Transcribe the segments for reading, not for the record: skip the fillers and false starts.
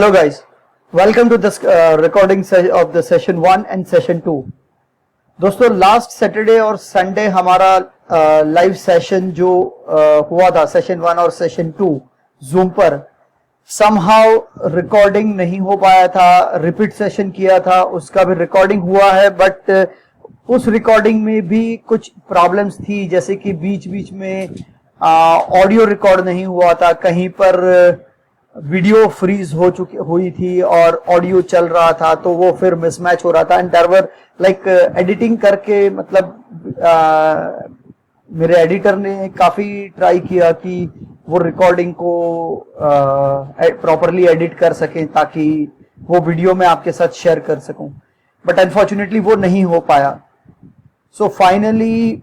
Hello guys, welcome to this recording of the session 1 and session 2. दोस्तों last Saturday और Sunday हमारा live session जो हुआ था सेशन 1 और सेशन 2 जूम पर समहाउ रिकॉर्डिंग नहीं हो पाया था. रिपीट सेशन किया था, उसका भी रिकॉर्डिंग हुआ है, बट उस रिकॉर्डिंग में भी कुछ प्रॉब्लम्स थी, जैसे कि बीच बीच में ऑडियो रिकॉर्ड नहीं हुआ था, कहीं पर वीडियो फ्रीज हुई थी और ऑडियो चल रहा था, तो वो फिर मिसमैच हो रहा था. And there were like editing करके, मतलब मेरे एडिटर ने काफी ट्राई किया कि वो रिकॉर्डिंग को प्रॉपरली एडिट कर सकें ताकि वो वीडियो में आपके साथ शेयर कर सकूं, बट अनफॉर्चुनेटली वो नहीं हो पाया. सो फाइनली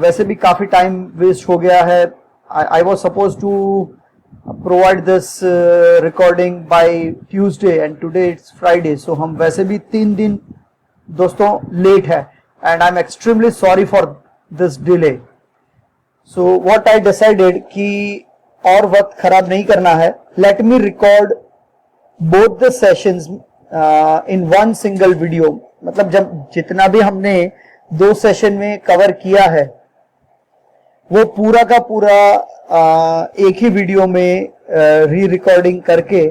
वैसे भी काफी टाइम वेस्ट हो गया है. I was suppose to provide this recording by Tuesday and today it's Friday, so हम वैसे भी 3 दिन दोस्तों लेट है and I'm extremely sorry for this delay. So what I decided कि और वक्त खराब नहीं करना है, let me record both the sessions in one single video. मतलब जब जितना भी हमने 2 सेशन में कवर किया है वो पूरा का पूरा एक ही वीडियो में री रिकॉर्डिंग करके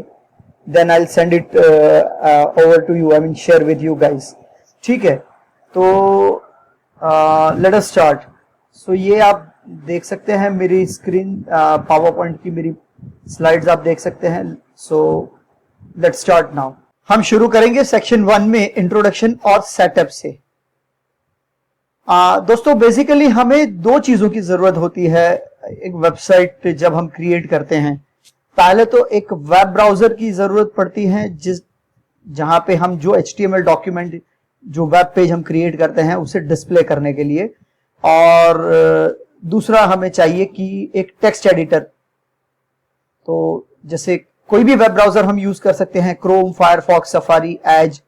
then I will send it over to you, I mean share with you guys. ठीक है, तो लेट अस स्टार्ट. सो ये आप देख सकते हैं मेरी स्क्रीन, पावर पॉइंट की मेरी स्लाइड्स आप देख सकते हैं. So let's start now. हम शुरू करेंगे सेक्शन 1 में इंट्रोडक्शन और सेटअप से. दोस्तों बेसिकली हमें 2 चीजों की जरूरत होती है एक वेबसाइट जब हम क्रिएट करते हैं. पहले तो एक वेब ब्राउजर की जरूरत पड़ती है जहां पे हम जो HTML डॉक्यूमेंट, जो वेब पेज हम क्रिएट करते हैं उसे डिस्प्ले करने के लिए, और दूसरा हमें चाहिए कि एक टेक्स्ट एडिटर. तो जैसे कोई भी वेब ब्राउजर हम यूज कर सकते हैं, क्रोम, फायरफॉक्स, सफारी, एज,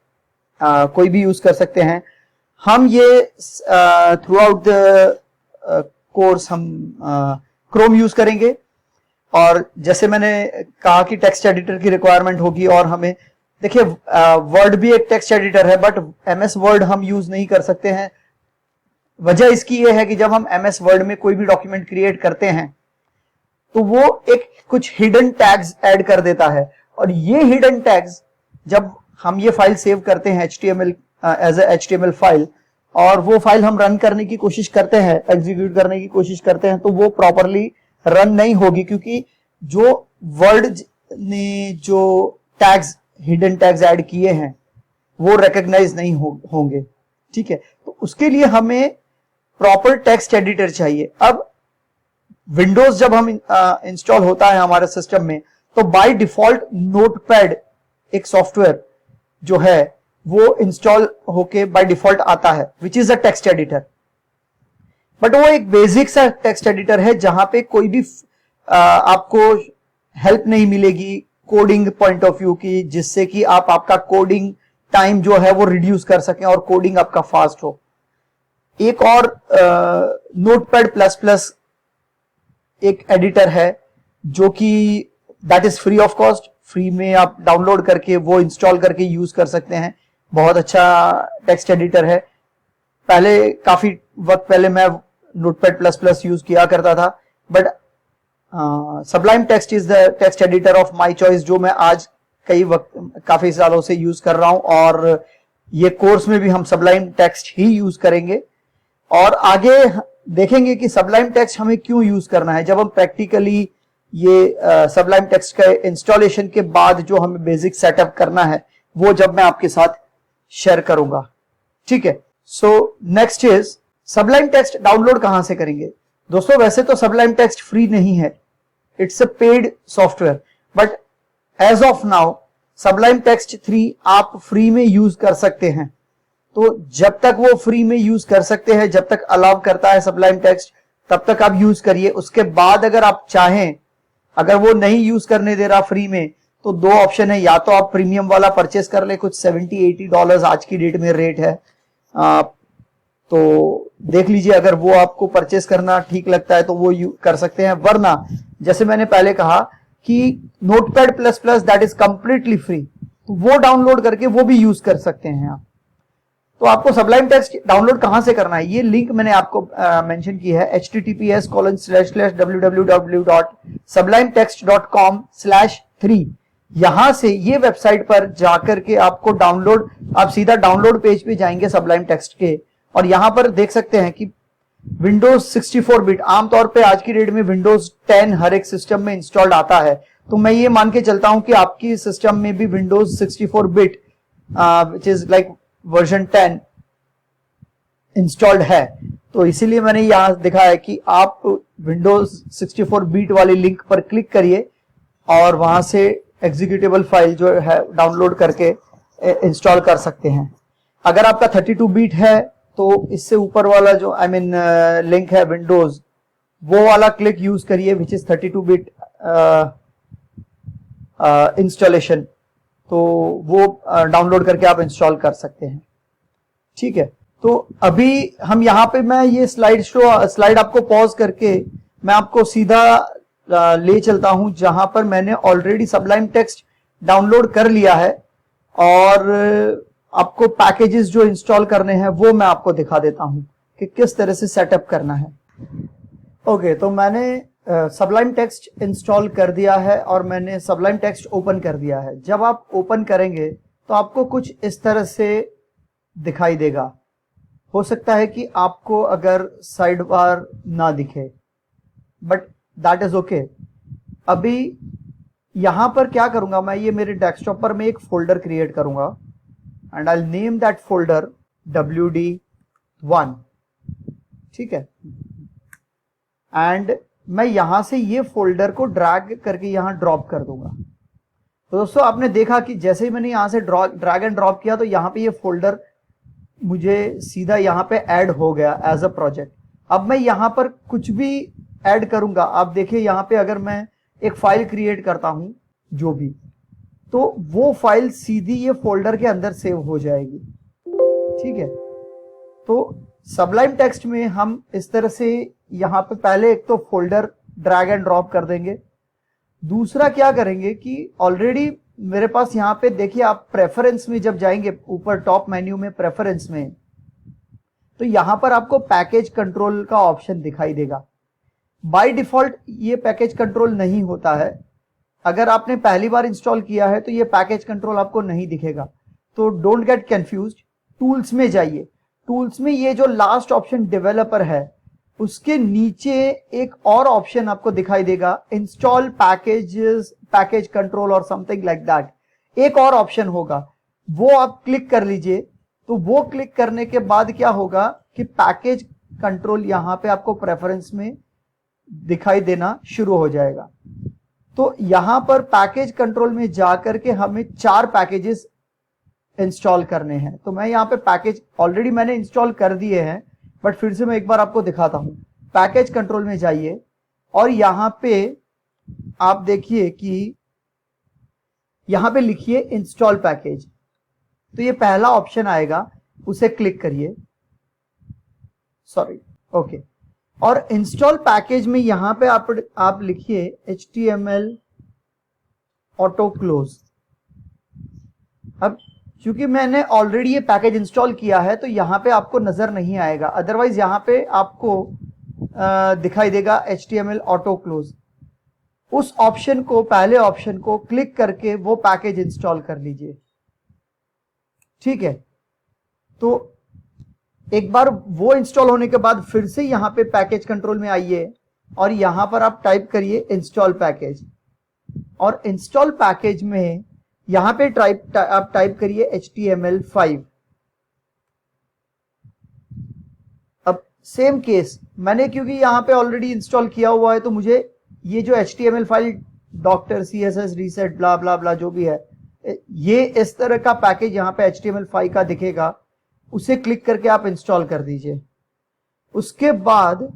कोई भी यूज कर सकते हैं. हम ये थ्रू आउट द कोर्स हम क्रोम यूज करेंगे, और जैसे मैंने कहा कि टेक्स्ट एडिटर की रिक्वायरमेंट होगी. और हमें देखिए वर्ड भी एक टेक्स्ट एडिटर है, बट MS वर्ड हम यूज नहीं कर सकते हैं. वजह इसकी ये है कि जब हम MS वर्ड में कोई भी डॉक्यूमेंट क्रिएट करते हैं तो वो एक कुछ हिडन टैग्स ऐड कर देता है, और ये हिडन टैग्स जब हम ये फाइल सेव करते हैं HTML as a HTML file, और वो फाइल हम रन करने की कोशिश करते हैं, एग्जीक्यूट करने की कोशिश करते हैं, तो वो प्रॉपरली रन नहीं होगी, क्योंकि जो वर्ड ने जो टैग्स, हिडन टैग्स ऐड किए हैं वो रिकॉग्नाइज नहीं होंगे. ठीक है, तो उसके लिए हमें प्रॉपर टेक्स्ट एडिटर चाहिए. अब विंडोज जब हम इंस्टॉल होता है हमारे सिस्टम में, तो बाय डिफॉल्ट नोटपैड एक सॉफ्टवेयर जो है वो इंस्टॉल होके बाय डिफॉल्ट आता है, which is a text editor. But वो एक बेसिक सा टेक्स्ट एडिटर है जहां पे कोई भी आपको हेल्प नहीं मिलेगी कोडिंग पॉइंट ऑफ व्यू की, जिससे कि आप आपका कोडिंग टाइम जो है वो रिड्यूस कर सकें और कोडिंग आपका फास्ट हो. एक और नोटपैड प्लस प्लस एक एडिटर है जो कि that is free of cost, free में आप डाउनलोड करके वो इंस्टॉल करके यूज कर सकते हैं. बहुत अच्छा टेक्स्ट एडिटर है. पहले काफी वक्त पहले मैं नोटपैड प्लस प्लस यूज किया करता था, but Sublime text is the text editor of my choice, जो मैं आज काफी सालों से यूज कर रहा हूं, और ये कोर्स में भी हम सबलाइम टेक्स्ट ही यूज करेंगे. और आगे देखेंगे कि सबलाइम टेक्स्ट हमें क्यों यूज करना है. जब हम प्रैक्टिकली ये सबलाइम टेक्स्ट का इंस्टॉलेशन के बाद जो हमें बेसिक सेटअप करना है वो जब मैं आपके साथ शेयर करूंगा. ठीक है, so next is Sublime text download कहां से करेंगे. दोस्तों वैसे तो सबलाइम टेक्स्ट फ्री नहीं है, it's a paid software, but as of now sublime text 3 आप फ्री में यूज कर सकते हैं. तो जब तक वो फ्री में यूज कर सकते हैं, जब तक अलाउ करता है सबलाइम टेक्स्ट, तब तक आप यूज करिए. उसके बाद अगर आप चाहें, अगर वो नहीं यूज करने दे रहा फ्री में, तो 2 ऑप्शन है. या तो आप प्रीमियम वाला परचेस कर ले, कुछ $70-80 आज की डेट में रेट है, तो देख लीजिए. अगर वो आपको परचेस करना ठीक लगता है तो वो कर सकते हैं. वरना जैसे मैंने पहले कहा कि notepad plus plus that is completely free, तो वो डाउनलोड करके वो भी यूज कर सकते हैं आप। तो आपको सबलाइम टेक्स्ट डाउनलोड कहां से करना है, ये लिंक मैंने आपको मेंशन की है, https://www.sublimetext.com/3। यहां से ये वेबसाइट पर जाकर के आपको डाउनलोड, आप सीधा डाउनलोड पेज पे जाएंगे सबलाइम टेक्स्ट के, और यहां पर देख सकते हैं कि विंडोज 64 बिट, आमतौर पे आज की डेट में विंडोज 10 हर एक सिस्टम में इंस्टॉल्ड आता है, तो मैं ये मान के चलता हूं कि आपकी सिस्टम में भी Windows 64 bit which is like version 10 installed है। तो इसीलिए मैंने यहां दिखा है कि आप विंडोज 64 बिट वाली लिंक पर क्लिक करिए और वहां से एग्जीक्यूटेबल फाइल जो है डाउनलोड करके इंस्टॉल कर सकते हैं। अगर आपका 32 बिट है तो इससे ऊपर वाला जो लिंक है विंडोज, वो वाला क्लिक यूज करिए विच इज 32 बिट इंस्टॉलेशन, तो वो डाउनलोड करके आप इंस्टॉल कर सकते हैं। ठीक है, तो अभी हम यहाँ पे, मैं ये स्लाइड आपको पॉज करके मैं आपको सीधा ले चलता हूं जहां पर मैंने ऑलरेडी सबलाइम टेक्स्ट डाउनलोड कर लिया है, और आपको पैकेजेस जो इंस्टॉल करने हैं वो मैं आपको दिखा देता हूं कि किस तरह से सेटअप करना है। ओके, तो मैंने सबलाइम टेक्स्ट इंस्टॉल कर दिया है और मैंने सबलाइम टेक्स्ट ओपन कर दिया है। जब आप ओपन करेंगे तो आपको कुछ इस तरह से दिखाई देगा। हो सकता है कि आपको अगर साइड बार ना दिखे, बट दैट इज ओके। अभी यहां पर क्या करूंगा मैं, ये मेरे डेस्कटॉप पर मैं एक फोल्डर क्रिएट करूंगा and I name that folder WD1। ठीक है, एंड मैं यहां से ये फोल्डर को ड्रैग करके यहां ड्रॉप कर दूंगा। तो दोस्तों आपने देखा कि जैसे ही मैंने यहां से ड्रैग एंड ड्रॉप किया तो यहां पे ये फोल्डर मुझे सीधा यहां पे ऐड हो गया एज अ प्रोजेक्ट। अब मैं यहां पर कुछ भी ऐड करूंगा, आप देखिए यहां पे अगर मैं एक फाइल क्रिएट करता हूं जो भी, तो वो फाइल सीधी ये फोल्डर के अंदर सेव हो जाएगी। ठीक है, तो सबलाइम टेक्स्ट में हम इस तरह से यहां पे पहले एक तो फोल्डर ड्रैग एंड ड्रॉप कर देंगे। दूसरा क्या करेंगे कि ऑलरेडी मेरे पास यहां पे देखिए, आप प्रेफरेंस में जब जाएंगे ऊपर टॉप मेन्यू में प्रेफरेंस में, तो यहां पर आपको पैकेज कंट्रोल का ऑप्शन दिखाई देगा। बाय डिफॉल्ट ये पैकेज कंट्रोल नहीं होता है, अगर आपने पहली बार इंस्टॉल किया है तो ये पैकेज कंट्रोल आपको नहीं दिखेगा। तो डोंट गेट कंफ्यूज्ड, टूल्स में जाइए। टूल्स में ये जो लास्ट ऑप्शन डेवलपर है, उसके नीचे एक और ऑप्शन आपको दिखाई देगा, इंस्टॉल पैकेजेस, पैकेज कंट्रोल और समथिंग लाइक दैट। एक और ऑप्शन होगा, वो आप क्लिक कर लीजिए। तो वो क्लिक करने के बाद क्या होगा कि पैकेज कंट्रोल यहां पे आपको प्रेफरेंस में दिखाई देना शुरू हो जाएगा। तो यहां पर पैकेज कंट्रोल में जाकर के हमें 4 पैकेजेस इंस्टॉल करने हैं। तो मैं यहां पे पैकेज ऑलरेडी मैंने इंस्टॉल कर दिए हैं, बट फिर से मैं एक बार आपको दिखाता हूं। पैकेज कंट्रोल में जाइए और यहां पे आप देखिए कि यहां पे लिखिए इंस्टॉल पैकेज, तो ये पहला ऑप्शन आएगा, उसे क्लिक करिए। Sorry, okay. और इंस्टॉल पैकेज में यहां पे आप लिखिए HTML ऑटो क्लोज। अब क्योंकि मैंने ऑलरेडी ये पैकेज इंस्टॉल किया है तो यहां पे आपको नजर नहीं आएगा, अदरवाइज यहां पे आपको दिखाई देगा HTML ऑटो क्लोज। उस ऑप्शन को, पहले ऑप्शन को क्लिक करके वो पैकेज इंस्टॉल कर लीजिए। ठीक है, तो एक बार वो इंस्टॉल होने के बाद फिर से यहां पे पैकेज कंट्रोल में आइए और यहां पर आप टाइप करिए इंस्टॉल पैकेज, और इंस्टॉल पैकेज में यहां पे आप टाइप करिए HTML5। अब सेम केस, मैंने क्योंकि यहां पे ऑलरेडी इंस्टॉल किया हुआ है तो मुझे ये जो HTML file doctor CSS reset blah blah blah जो भी है, ये इस तरह का पैकेज यहां पे HTML5 का दिखेगा, उसे क्लिक करके आप इंस्टॉल कर दीजिए। उसके बाद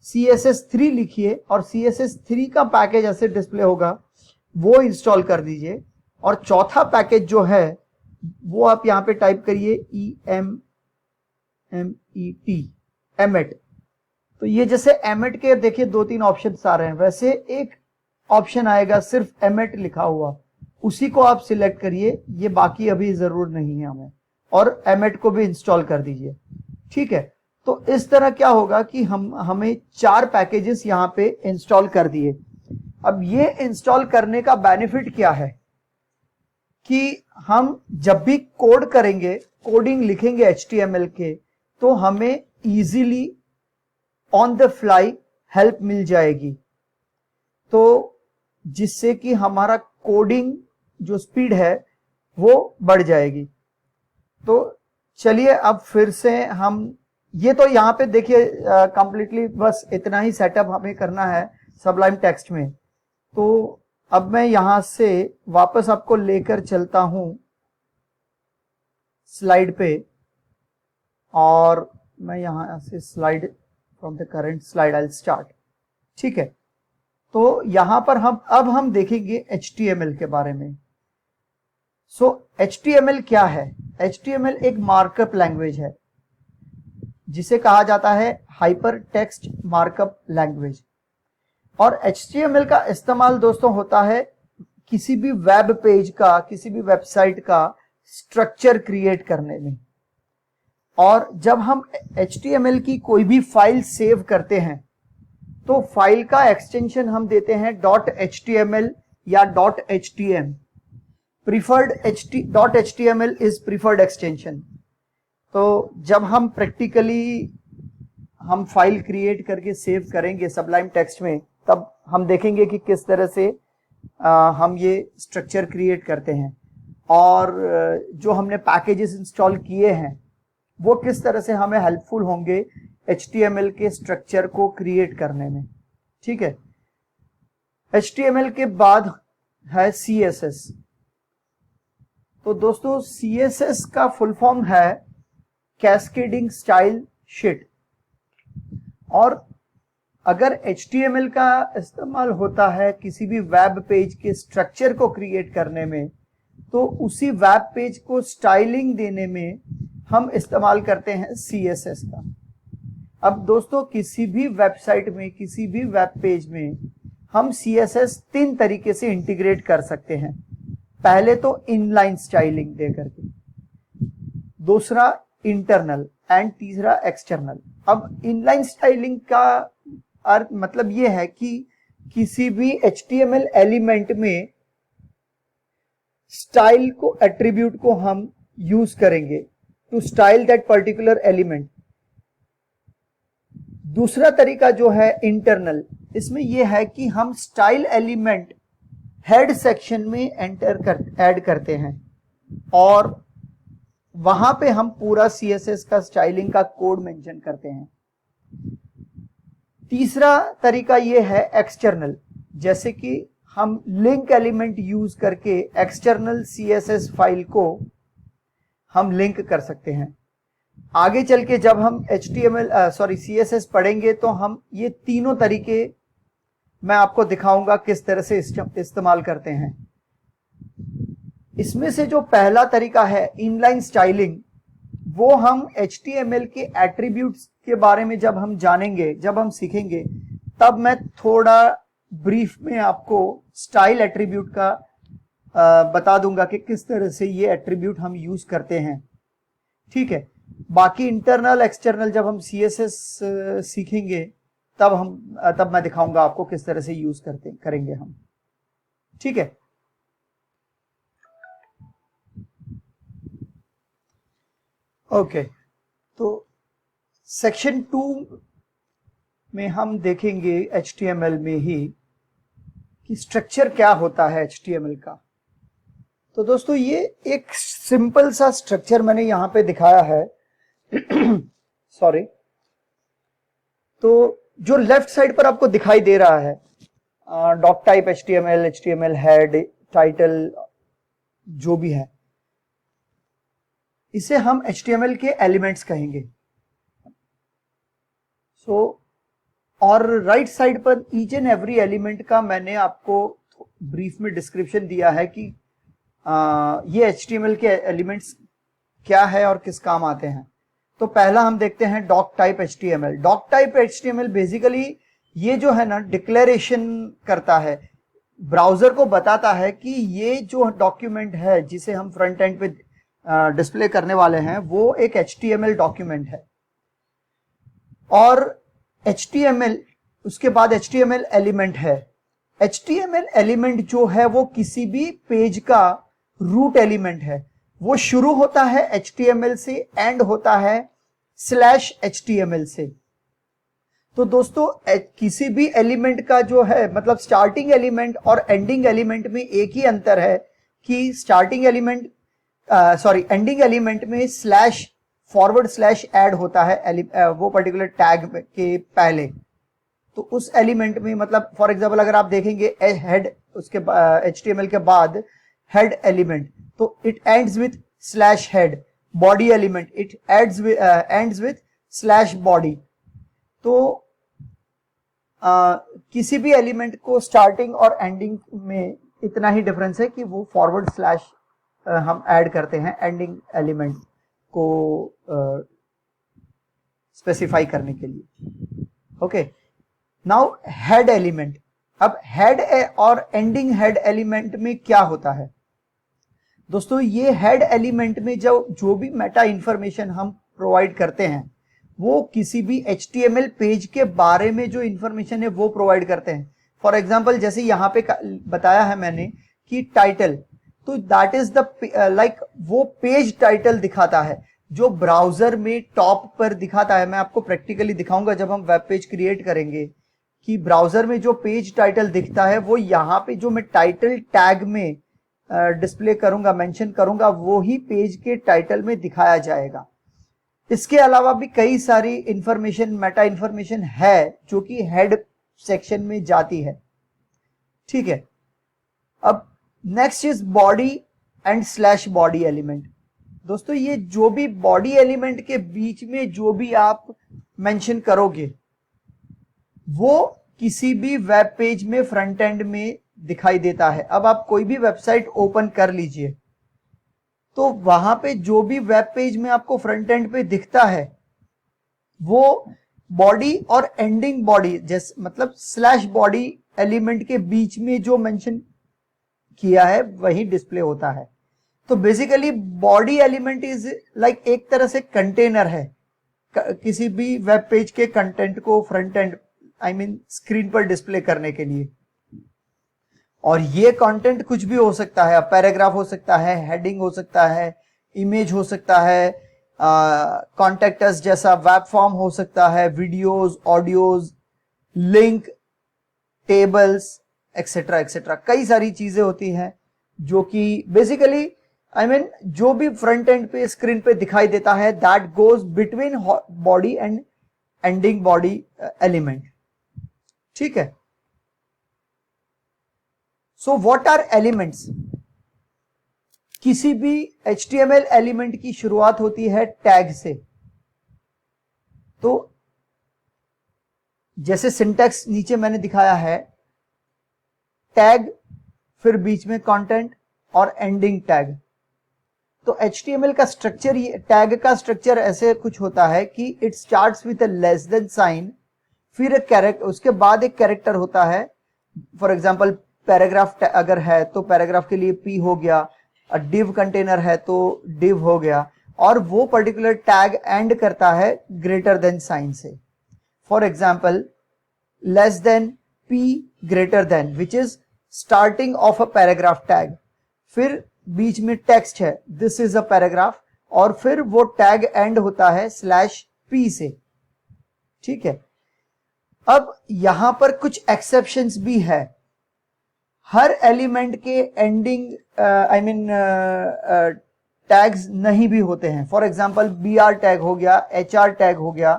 CSS3 लिखिए और CSS3 का पैकेज ऐसे डिस्प्ले होगा, वो इंस्टॉल कर दीजिए। और चौथा पैकेज जो है वो आप यहां पे टाइप करिए EMET। तो ये जैसे एमेट के देखिए 2-3 ऑप्शंस आ रहे हैं, वैसे एक ऑप्शन आएगा सिर्फ एमेट लिखा हुआ, उसी को आप सिलेक्ट करिए, ये बाकी अभी जरूर नहीं है हमें, और एमेट को भी इंस्टॉल कर दीजिए। ठीक है, तो इस तरह क्या होगा कि हमें 4 पैकेजेस यहाँ पे इंस्टॉल कर दिए। अब ये इंस्टॉल करने का बेनिफिट क्या है कि हम जब भी कोड करेंगे, कोडिंग लिखेंगे HTML के, तो हमें easily on the fly help मिल जाएगी, तो जिससे कि हमारा कोडिंग जो स्पीड है वो बढ़ जाएगी। तो चलिए अब फिर से हम ये तो यहाँ पे देखिए कंप्लीटली बस इतना ही सेटअप हमें करना है सबलाइम टेक्स्ट में। तो अब मैं यहां से वापस आपको लेकर चलता हूं स्लाइड पे, और मैं यहां से slide from the current slide I start. ठीक है, तो यहां पर अब हम देखेंगे HTML के बारे में। सो HTML क्या है? HTML एक मार्कअप लैंग्वेज है जिसे कहा जाता है हाइपर टेक्स्ट मार्कअप लैंग्वेज। और HTML का इस्तेमाल दोस्तों होता है किसी भी वेब पेज का, किसी भी वेबसाइट का स्ट्रक्चर क्रिएट करने में। और जब हम HTML की कोई भी फाइल सेव करते हैं तो फाइल का एक्सटेंशन हम देते हैं .html या .htm। Preferred .html is preferred extension. तो जब हम प्रैक्टिकली हम फाइल क्रिएट करके सेव करेंगे सबलाइम टेक्स्ट में, तब हम देखेंगे कि किस तरह से हम ये स्ट्रक्चर क्रिएट करते हैं, और जो हमने पैकेजेस इंस्टॉल किए हैं वो किस तरह से हमें हेल्पफुल होंगे HTML के स्ट्रक्चर को क्रिएट करने में। ठीक है, HTML के बाद है CSS। तो दोस्तों CSS का फुल फॉर्म है कैस्केडिंग स्टाइल शीट। और अगर HTML का इस्तेमाल होता है किसी भी वेब पेज के स्ट्रक्चर को क्रिएट करने में, तो उसी वेब पेज को स्टाइलिंग देने में हम इस्तेमाल करते हैं CSS का। अब दोस्तों किसी भी वेबसाइट में, किसी भी वेब पेज में हम CSS 3 तरीके से इंटीग्रेट कर सकते हैं। पहले तो इनलाइन स्टाइलिंग दे करके, दूसरा इंटरनल, एंड तीसरा एक्सटर्नल। अब इनलाइन स्टाइलिंग का अर्थ मतलब ये है कि किसी भी HTML एलिमेंट में स्टाइल को, एट्रीब्यूट को हम यूज करेंगे to style that particular element. दूसरा तरीका जो है इंटरनल, इसमें यह है कि हम स्टाइल एलिमेंट हेड सेक्शन में ऐड करते हैं और वहां पे हम पूरा CSS का स्टाइलिंग का कोड मेंशन करते हैं। तीसरा तरीका यह है एक्सटर्नल, जैसे कि हम लिंक एलिमेंट यूज करके एक्सटर्नल CSS फाइल को हम लिंक कर सकते हैं। आगे चल के जब हम CSS पढ़ेंगे तो हम ये तीनों तरीके मैं आपको दिखाऊंगा किस तरह से इस्तेमाल करते हैं। इसमें से जो पहला तरीका है इनलाइन स्टाइलिंग, वो हम HTML के एट्रीब्यूट्स के बारे में जब हम जानेंगे, जब हम सीखेंगे, तब मैं थोड़ा ब्रीफ में आपको स्टाइल एट्रीब्यूट का बता दूंगा कि किस तरह से ये एट्रीब्यूट हम यूज करते हैं। ठीक है, बाकी इंटरनल एक्सटर्नल जब हम CSS सीखेंगे तब मैं दिखाऊंगा आपको किस तरह से यूज करेंगे हम। ठीक है, ओके। तो सेक्शन 2 में हम देखेंगे HTML में ही कि स्ट्रक्चर क्या होता है HTML का। तो दोस्तों ये एक सिंपल सा स्ट्रक्चर मैंने यहां पे दिखाया है सॉरी। तो जो लेफ्ट साइड पर आपको दिखाई दे रहा है doc type HTML, HTML head, title, जो भी है, इसे हम HTML के एलिमेंट्स कहेंगे। और राइट साइड पर ईच एंड एवरी एलिमेंट का मैंने आपको ब्रीफ में डिस्क्रिप्शन दिया है कि ये HTML के एलिमेंट्स क्या है और किस काम आते हैं। तो पहला हम देखते हैं doc type HTML। Doc type HTML basically ये जो है ना डिक्लेरेशन करता है, ब्राउजर को बताता है कि ये जो डॉक्यूमेंट है जिसे हम फ्रंट एंड पे डिस्प्ले करने वाले हैं वो एक HTML डॉक्यूमेंट है, और HTML उसके बाद HTML एलिमेंट है। HTML एलिमेंट जो है वो किसी भी पेज का रूट एलिमेंट है। वो शुरू होता है HTML से, एंड होता है /HTML से। तो दोस्तों किसी भी एलिमेंट का जो है मतलब स्टार्टिंग एलिमेंट और एंडिंग एलिमेंट में एक ही अंतर है कि स्टार्टिंग एलिमेंट एंडिंग एलिमेंट में // ऐड होता है वो पर्टिकुलर टैग के पहले। तो उस एलिमेंट में मतलब फॉर एग्जांपल अगर आप देखेंगे हेड, उसके HTML के बाद हेड एलिमेंट, तो it ends with /head। Body element it ends with /body। तो किसी भी एलिमेंट को स्टार्टिंग और एंडिंग में इतना ही डिफरेंस है कि वो फॉरवर्ड स्लैश हम ऐड करते हैं एंडिंग एलिमेंट को स्पेसिफाई करने के लिए। Okay, now head element. अब हेड और एंडिंग हेड एलिमेंट में क्या होता है दोस्तों? ये हेड एलिमेंट में जो भी मेटा इंफॉर्मेशन हम प्रोवाइड करते हैं वो किसी भी HTML पेज के बारे में जो इंफॉर्मेशन है वो प्रोवाइड करते हैं। फॉर एग्जांपल जैसे यहाँ पे बताया है मैंने कि टाइटल, तो दैट इज द लाइक वो पेज टाइटल दिखाता है जो ब्राउजर में टॉप पर दिखाता है। मैं आपको प्रैक्टिकली दिखाऊंगा जब हम वेब पेज क्रिएट करेंगे कि ब्राउजर में जो पेज टाइटल दिखता है वो यहाँ पे जो मैं टाइटल टैग में डिस्प्ले करूंगा, मेंशन करूंगा, वो ही पेज के टाइटल में दिखाया जाएगा। इसके अलावा भी कई सारी इंफॉर्मेशन, मेटा इंफॉर्मेशन है जो कि हेड सेक्शन में जाती है। ठीक है, अब next is body and /body element. दोस्तों ये जो भी बॉडी एलिमेंट के बीच में जो भी आप मेंशन करोगे वो किसी भी वेब पेज में फ्रंट एंड में दिखाई देता है। अब आप कोई भी वेबसाइट ओपन कर लीजिए तो वहां पे जो भी वेब पेज में आपको फ्रंट एंड पे दिखता है वो बॉडी और एंडिंग बॉडी जैसे मतलब /body एलिमेंट के बीच में जो मेंशन किया है वही डिस्प्ले होता है। तो basically body element is like एक तरह से कंटेनर है किसी भी वेब पेज के कंटेंट को फ्रंट एंड स्क्रीन पर डिस्प्ले करने के लिए। और ये कंटेंट कुछ भी हो सकता है, पैराग्राफ हो सकता है, हेडिंग हो सकता है, इमेज हो सकता है, कॉन्टेक्ट अस जैसा वेब फॉर्म हो सकता है, videos, audios, link, tables etcetera etcetera. कई सारी चीजें होती हैं जो कि बेसिकली जो भी फ्रंट एंड पे स्क्रीन पे दिखाई देता है that goes between body and ending body element. ठीक है, सो व्हाट आर एलिमेंट्स? किसी भी HTML एलिमेंट की शुरुआत होती है टैग से। तो जैसे सिंटैक्स नीचे मैंने दिखाया है, टैग, फिर बीच में कंटेंट और एंडिंग टैग। तो HTML का स्ट्रक्चर, टैग का स्ट्रक्चर ऐसे कुछ होता है कि it starts with a less than sign, फिर एक कैरेक्टर, उसके बाद एक कैरेक्टर होता है। फॉर एग्जांपल पैराग्राफ अगर है तो पैराग्राफ के लिए P हो गया, डिव कंटेनर है तो डिव हो गया, और वो पर्टिकुलर टैग एंड करता है ग्रेटर देन साइन से। For example less than P greater than, which is starting of a paragraph tag. फिर बीच में टेक्स्ट है, दिस इज अ पैराग्राफ, और फिर वो टैग एंड होता है /P से। ठीक है, अब यहां पर कुछ एक्सेप्शंस भी है। हर एलिमेंट के एंडिंग टैग्स नहीं भी होते हैं। फॉर एग्जांपल BR टैग हो गया, HR टैग हो गया।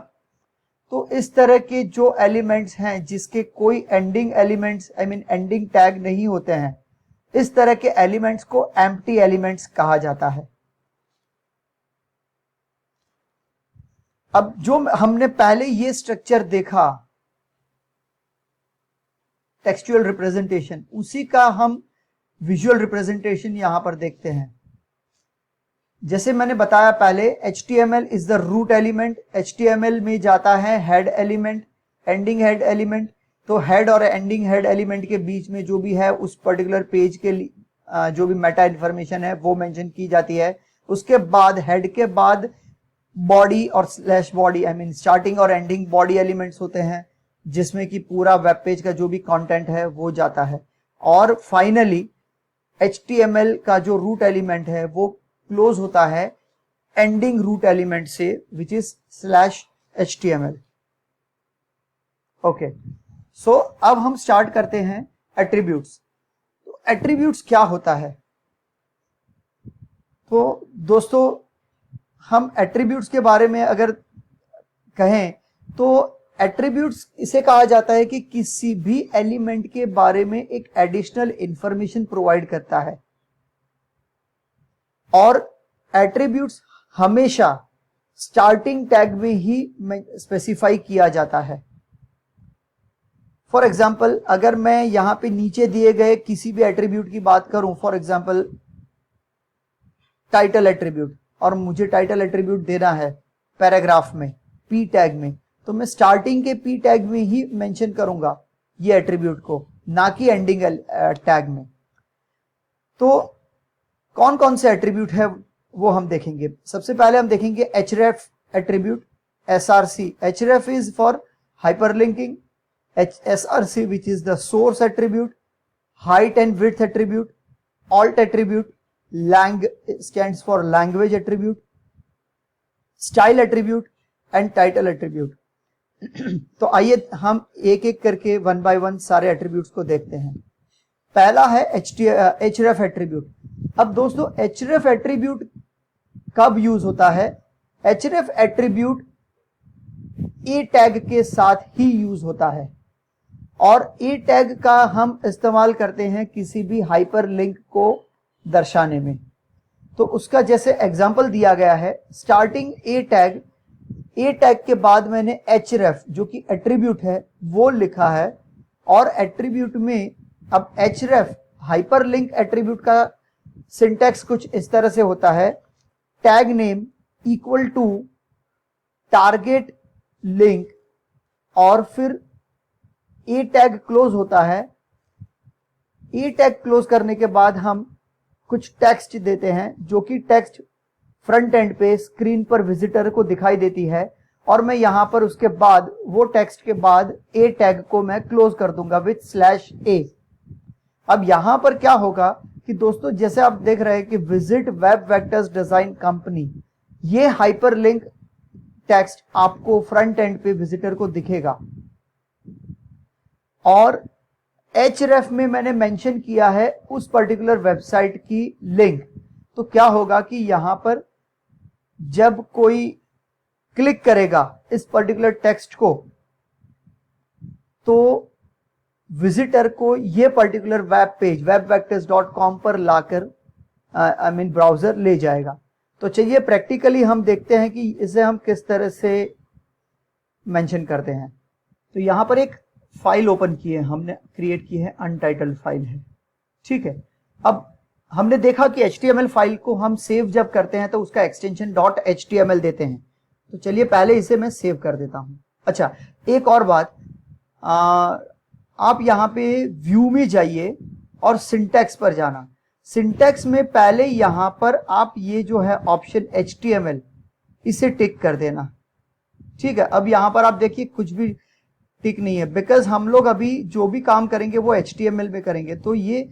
तो इस तरह के जो एलिमेंट्स हैं जिसके कोई एंडिंग एलिमेंट्स एंडिंग टैग नहीं होते हैं, इस तरह के एलिमेंट्स को एम्प्टी एलिमेंट्स कहा जाता है। अब जो हमने पहले ये स्ट्रक्चर देखा टेक्सचुअल रिप्रेजेंटेशन, उसी का हम विजुअल रिप्रेजेंटेशन यहां पर देखते हैं। जैसे मैंने बताया पहले, HTML is the root element. HTML में जाता है head element, ending head element, तो हेड और एंडिंग हेड एलिमेंट के बीच में जो भी है उस पर्टिकुलर पेज के जो भी मेटा इंफॉर्मेशन है वो मेंशन की जाती है। उसके बाद हेड के बाद बॉडी और slash body, I mean starting और एंडिंग बॉडी एलिमेंट्स होते हैं जिसमें कि पूरा वेब पेज का जो भी कंटेंट है वो जाता है। और फाइनली HTML का जो रूट एलिमेंट है वो क्लोज होता है एंडिंग रूट एलिमेंट से, विच इज /HTML। ओके, सो अब हम स्टार्ट करते हैं एट्रीब्यूट्स। तो एट्रीब्यूट्स क्या होता है? तो दोस्तों हम एट्रीब्यूट्स के बारे में अगर कहें तो एट्रीब्यूट्स इसे कहा जाता है कि किसी भी एलिमेंट के बारे में एक एडिशनल इंफॉर्मेशन प्रोवाइड करता है। और एट्रीब्यूट्स हमेशा स्टार्टिंग टैग में ही स्पेसिफाई किया जाता है। फॉर एग्जाम्पल अगर मैं यहां पे नीचे दिए गए किसी भी एट्रीब्यूट की बात करूं, फॉर एग्जाम्पल टाइटल एट्रीब्यूट, और मुझे टाइटल एट्रीब्यूट देना है पैराग्राफ में पी टैग में, तो मैं स्टार्टिंग के पी टैग में ही मेंशन करूंगा ये एट्रीब्यूट को, ना कि एंडिंग टैग में। तो कौन कौन से एट्रीब्यूट है वो हम देखेंगे। सबसे पहले हम देखेंगे href attribute, src। href is for hyperlinking, src which is the source attribute, height and width attribute, alt attribute, lang stands for language attribute, style attribute and title attribute। तो आइए हम एक एक करके वन बाय वन सारे attributes को देखते हैं। पहला है href एट्रीब्यूट। अब दोस्तों href एट्रीब्यूट कब यूज होता है? href एट्रीब्यूट ए टैग के साथ ही यूज होता है, और ए टैग का हम इस्तेमाल करते हैं किसी भी हाइपर लिंक को दर्शाने में। तो उसका जैसे एग्जांपल दिया गया है, स्टार्टिंग ए टैग के बाद मैंने href जो कि एट्रीब्यूट है वो लिखा है, और एट्रीब्यूट में अब href हाइपरलिंक एट्रीब्यूट का सिंटैक्स कुछ इस तरह से होता है, tag name equal to target link, और फिर ए टैग क्लोज होता है। ए टैग क्लोज करने के बाद हम कुछ टेक्स्ट देते हैं, जो कि टेक्स्ट फ्रंट एंड पे स्क्रीन पर विजिटर को दिखाई देती है, और मैं यहां पर उसके बाद वो टेक्स्ट के बाद ए टैग को मैं क्लोज कर दूंगा विथ /a। अब यहां पर क्या होगा कि दोस्तों जैसे आप देख रहे हैं कि visit web vectors design company, ये हाइपरलिंक टेक्स्ट आपको फ्रंट एंड पे विजिटर को दिखेगा। और href में मैंने मेंशन किया है उस पर्टिकुलर वेबसाइट की लिंक। तो क्या होगा कि यहां पर जब कोई क्लिक करेगा इस पर्टिकुलर टेक्स्ट को, तो विजिटर को ये पर्टिकुलर वेब पेज webvectors.com पर लाकर ब्राउजर ले जाएगा। तो चलिए प्रैक्टिकली हम देखते हैं कि इसे हम किस तरह से मेंशन करते हैं। तो यहां पर एक फाइल ओपन की है, हमने क्रिएट की है, अनटाइटल्ड फाइल है, ठीक है। अब हमने देखा कि HTML फाइल को हम सेव जब करते हैं तो उसका एक्सटेंशन .html देते हैं। तो चलिए पहले इसे मैं सेव कर देता हूं। अच्छा, एक और बात, आप यहां पे व्यू में जाइए और सिंटैक्स पर जाना। सिंटैक्स में पहले यहां पर आप ये जो है ऑप्शन HTML, इसे टिक कर देना, ठीक है। अब यहां पर आप देखिए कुछ भी टिक नहीं है, बिकॉज हम लोग अभी जो भी काम करेंगे वो HTML में करेंगे। तो ये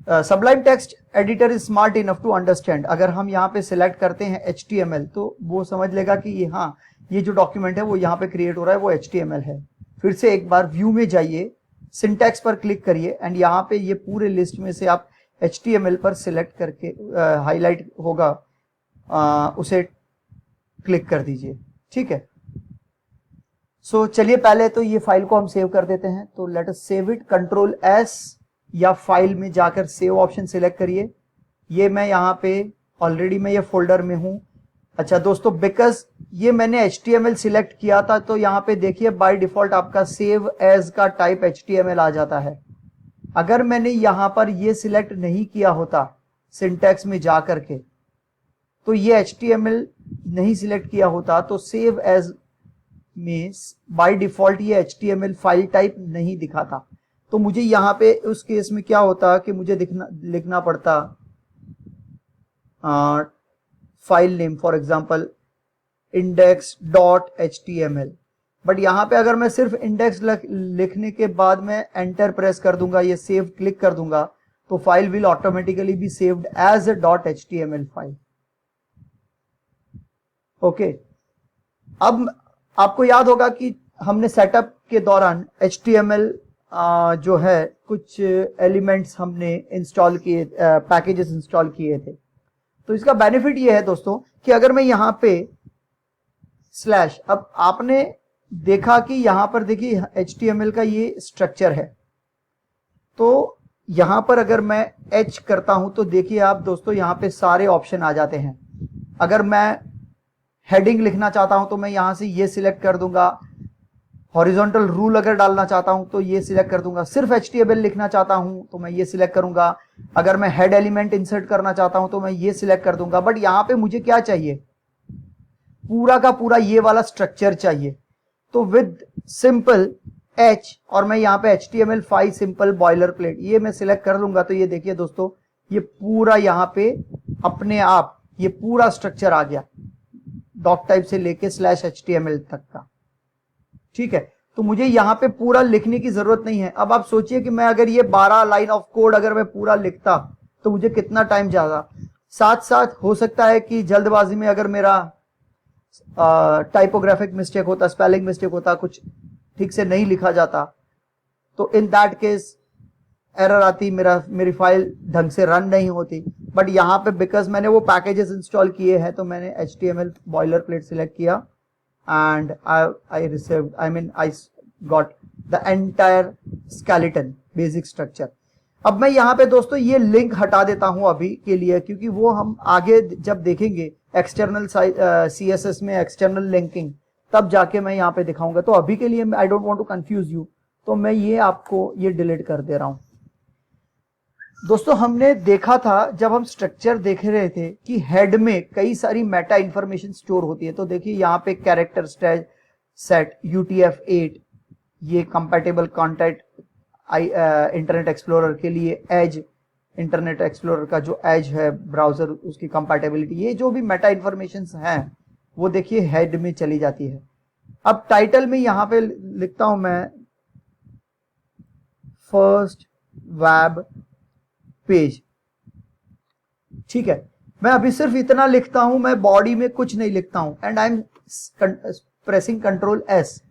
sublime text editor is smart enough to understand. अगर हम यहाँ पे सिलेक्ट करते हैं HTML तो वो समझ लेगा कि ये, हाँ, ये जो डॉक्यूमेंट है वो यहाँ पे क्रिएट हो रहा है वो HTML है। फिर से एक बार व्यू में जाइए, सिंटैक्स पर क्लिक करिए, एंड यहाँ पे ये पूरे लिस्ट में से आप HTML पर सिलेक्ट करके हाईलाइट होगा, उसे क्लिक कर दीजिए, ठीक है। सो चलिए पहले तो ये फाइल को हम सेव कर देते हैं। तो let us save it, Ctrl+S, या फाइल में जाकर सेव ऑप्शन सिलेक्ट करिए। ये मैं यहाँ पे ऑलरेडी मैं ये फोल्डर में हूं। अच्छा दोस्तों, बिकॉज ये मैंने HTML सिलेक्ट किया था तो यहाँ पे देखिए बाय डिफॉल्ट आपका सेव एज का टाइप HTML आ जाता है। अगर मैंने यहाँ पर ये सिलेक्ट नहीं किया होता सिंटैक्स में जा करके, तो ये HTML नहीं सिलेक्ट किया होता, तो सेव एज में बाय डिफॉल्ट ये HTML फाइल टाइप नहीं दिखाता, तो मुझे यहाँ पे उस केस में क्या होता कि मुझे लिखना पड़ता file name, for example index.html। But यहाँ पे अगर मैं सिर्फ इंडेक्स लिखने के बाद में एंटर प्रेस कर दूंगा, ये सेव क्लिक कर दूंगा, तो file will automatically be saved as a .html file. Okay, अब आपको याद होगा कि हमने सेटअप के दौरान HTML जो है कुछ एलिमेंट्स हमने इंस्टॉल किए, पैकेजेस इंस्टॉल किए थे। तो इसका बेनिफिट ये है दोस्तों कि अगर मैं यहां पे स्लैश, अब आपने देखा कि यहां पर देखिए HTML का ये स्ट्रक्चर है, तो यहां पर अगर मैं H करता हूं तो देखिए आप दोस्तों यहां पे सारे ऑप्शन आ जाते हैं। अगर मैं हेडिंग लिखना चाहता हूं तो मैं यहां से ये सिलेक्ट कर दूंगा, हॉरिजॉन्टल रूल अगर डालना चाहता हूं तो ये सिलेक्ट कर दूंगा, सिर्फ HTML लिखना चाहता हूं तो मैं ये सिलेक्ट करूंगा, अगर मैं हेड एलिमेंट इंसर्ट करना चाहता हूं तो मैं ये सिलेक्ट कर दूंगा। बट यहां पे मुझे क्या चाहिए, पूरा का पूरा ये वाला स्ट्रक्चर चाहिए। तो विद सिंपल H और मैं यहाँ पे HTML5 सिंपल बॉयलर प्लेट ये मैं सिलेक्ट कर लूंगा, तो ये देखिए दोस्तों ये पूरा यहाँ पे अपने आप ये पूरा स्ट्रक्चर आ गया, डॉक टाइप से लेके /HTML तक का। ठीक है, तो मुझे यहां पे पूरा लिखने की जरूरत नहीं है। अब आप सोचिए कि मैं अगर ये 12 लाइन ऑफ कोड अगर मैं पूरा लिखता तो मुझे कितना टाइम जाता। साथ साथ हो सकता है कि जल्दबाजी में अगर मेरा टाइपोग्राफिक मिस्टेक होता, स्पेलिंग मिस्टेक होता, कुछ ठीक से नहीं लिखा जाता, तो इन दैट केस एरर आती, मेरी फाइल ढंग से रन नहीं होती। बट यहाँ पे बिकॉज मैंने वो पैकेजेस इंस्टॉल किए हैं तो मैंने HTML बॉयलर प्लेट सिलेक्ट किया and I received, I mean I got the entire skeleton basic structure। अब मैं यहाँ पे दोस्तों ये लिंक हटा देता हूं अभी के लिए, क्योंकि वो हम आगे जब देखेंगे एक्सटर्नल CSS में एक्सटर्नल लिंकिंग, तब जाके मैं यहाँ पे दिखाऊंगा। तो अभी के लिए I don't want to confuse you, तो मैं ये आपको ये डिलीट कर दे रहा हूं। दोस्तों हमने देखा था जब हम स्ट्रक्चर देख रहे थे कि हेड में कई सारी मेटा इंफॉर्मेशन स्टोर होती है। तो देखिए यहाँ पे कैरेक्टर सेट UTF-8, ये कंपैटिबल कॉन्टेंट इंटरनेट एक्सप्लोरर के लिए, एज इंटरनेट एक्सप्लोरर का जो एज है ब्राउजर उसकी कंपैटिबिलिटी, ये जो भी मेटा इंफॉर्मेशन हैं वो देखिए हेड में चली जाती है। अब टाइटल में यहाँ पे लिखता हूं मैं फर्स्ट वेब पेज। ठीक है, मैं अभी सिर्फ इतना लिखता हूं, मैं बॉडी में कुछ नहीं लिखता हूं, and I am pressing Ctrl+S।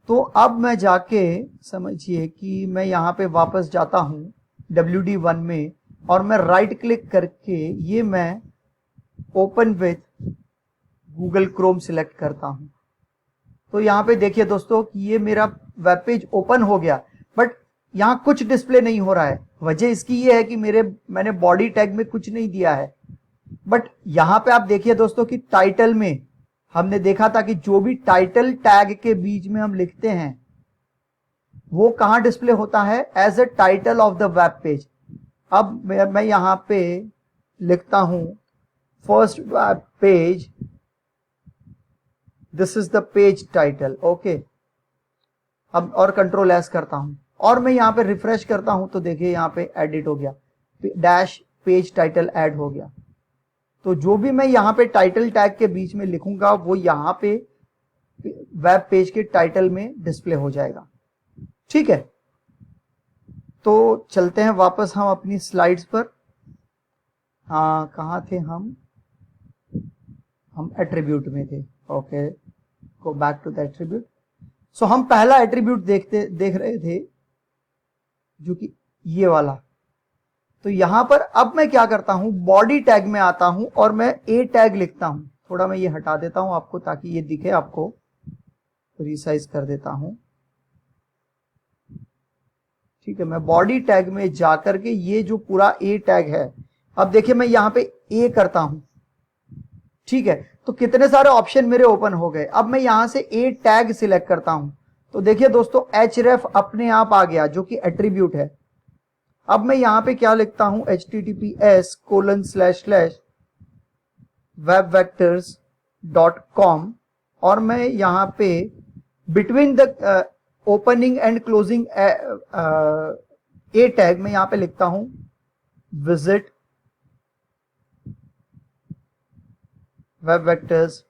तो अब मैं जाके समझिए कि मैं यहां पे वापस जाता हूं WD1 में, और मैं राइट क्लिक करके ये मैं open with Google Chrome select करता हूं। तो यहां पे देखिए दोस्तों कि ये मेरा वेब पेज ओपन हो गया, बट यहां कुछ डिस्प्ले नहीं हो रहा है। वजह इसकी ये है कि मैंने बॉडी टैग में कुछ नहीं दिया है। बट यहां पे आप देखिए दोस्तों कि टाइटल में हमने देखा था कि जो भी टाइटल टैग के बीच में हम लिखते हैं वो कहां डिस्प्ले होता है, as a title of the web page. अब मैं यहां पे लिखता हूं first web page, this is the page title. Okay, अब और Ctrl+S करता हूं और मैं यहां पे रिफ्रेश करता हूं तो देखिए यहां पे एडिट हो गया, डैश पेज टाइटल ऐड हो गया। तो जो भी मैं यहां पे टाइटल टैग के बीच में लिखूंगा वो यहां पे वेब पेज के टाइटल में डिस्प्ले हो जाएगा। ठीक है, तो चलते हैं वापस हम अपनी स्लाइड्स पर। कहां थे हम एट्रीब्यूट में थे। Okay, go back to the attribute. So हम पहला एट्रीब्यूट देख रहे थे जो कि ये वाला। तो यहां पर अब मैं क्या करता हूं, बॉडी टैग में आता हूं और मैं ए टैग लिखता हूं। थोड़ा मैं ये हटा देता हूं आपको ताकि ये दिखे आपको, रिसाइज कर देता हूं। ठीक है, मैं बॉडी टैग में जाकर के ये जो पूरा ए टैग है, अब देखिए मैं यहां पे ए करता हूं। ठीक है, तो कितने सारे ऑप्शन मेरे ओपन हो गए। अब मैं यहां से ए टैग सिलेक्ट करता हूं तो देखिए दोस्तों href अपने आप आ गया जो कि एट्रीब्यूट है। अब मैं यहां पे क्या लिखता हूं, https://webvectors.com और मैं यहाँ पे between the opening and closing A tag में यहाँ पे लिखता हूं visit web vectors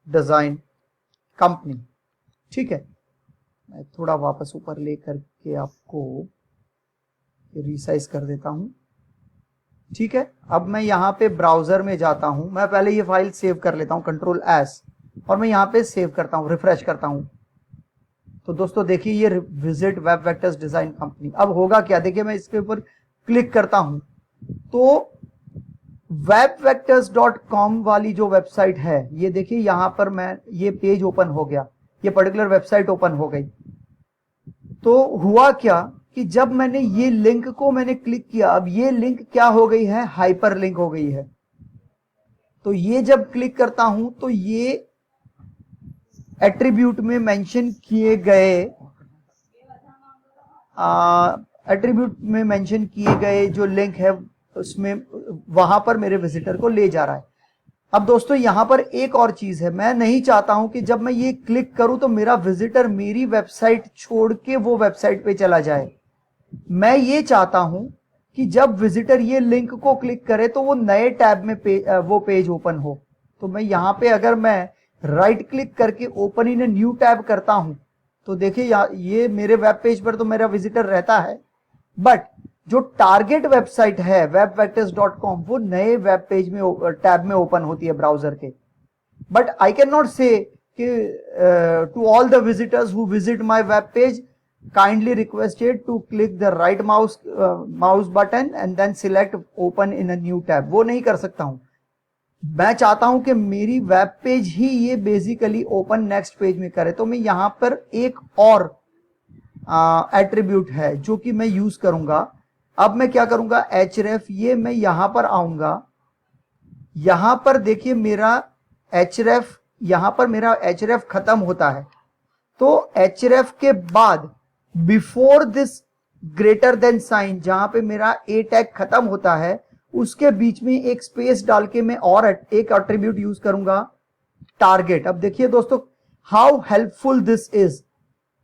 design company. ठीक है, मैं थोड़ा वापस ऊपर लेकर के आपको रिसाइज कर देता हूं। ठीक है, अब मैं यहाँ पे ब्राउजर में जाता हूं, मैं पहले ये फाइल सेव कर लेता हूं कंट्रोल एस, और मैं यहाँ पे सेव करता हूं, रिफ्रेश करता हूं। तो दोस्तों देखिए ये visit web vectors design company. अब होगा क्या, देखिए मैं इसके ऊपर क्लिक करता हूं तो webvectors.com वाली जो वेबसाइट है, ये देखिए यहां पर मैं ये पेज ओपन हो गया, ये पर्टिकुलर वेबसाइट ओपन हो गई। तो हुआ क्या कि जब मैंने ये लिंक को मैंने क्लिक किया, अब ये लिंक क्या हो गई है, हाइपर लिंक हो गई है। तो ये जब क्लिक करता हूं तो ये एट्रीब्यूट में मेंशन किए गए जो लिंक है उसमें वहां पर मेरे विजिटर को ले जा रहा है। अब दोस्तों यहां पर एक और चीज है, मैं नहीं चाहता हूं कि जब मैं ये क्लिक करूं तो मेरा विजिटर मेरी वेबसाइट छोड़ के वो वेबसाइट पे चला जाए। मैं ये चाहता हूं कि जब विजिटर ये लिंक को क्लिक करे तो वो नए टैब में वो पेज ओपन हो। तो मैं यहां पे अगर मैं राइट क्लिक करके ओपन इन न्यू टैब करता हूं तो देखिए ये मेरे वेब पेज पर तो मेरा विजिटर रहता है, बट जो टारगेट वेबसाइट है webvectors.com वो नए वेब पेज में टैब में ओपन होती है ब्राउजर के। But I can not say to all the visitors who visit my web page kindly requested to click the right mouse button and then select open in a new tab, वो नहीं कर सकता हूं। मैं चाहता हूं कि मेरी वेब पेज ही ये बेसिकली ओपन नेक्स्ट पेज में करे। तो मैं यहां पर एक और एट्रीब्यूट है जो कि मैं यूज करूंगा। अब मैं क्या करूंगा, href, ये मैं यहां पर आऊंगा, यहां पर देखिए मेरा href, यहां पर मेरा href खत्म होता है। तो href के बाद before this greater than sign, जहां पे मेरा ए टैग खत्म होता है, उसके बीच में एक स्पेस डाल के मैं और एक एट्रीब्यूट यूज करूंगा, टारगेट। अब देखिए दोस्तों हाउ हेल्पफुल दिस इज।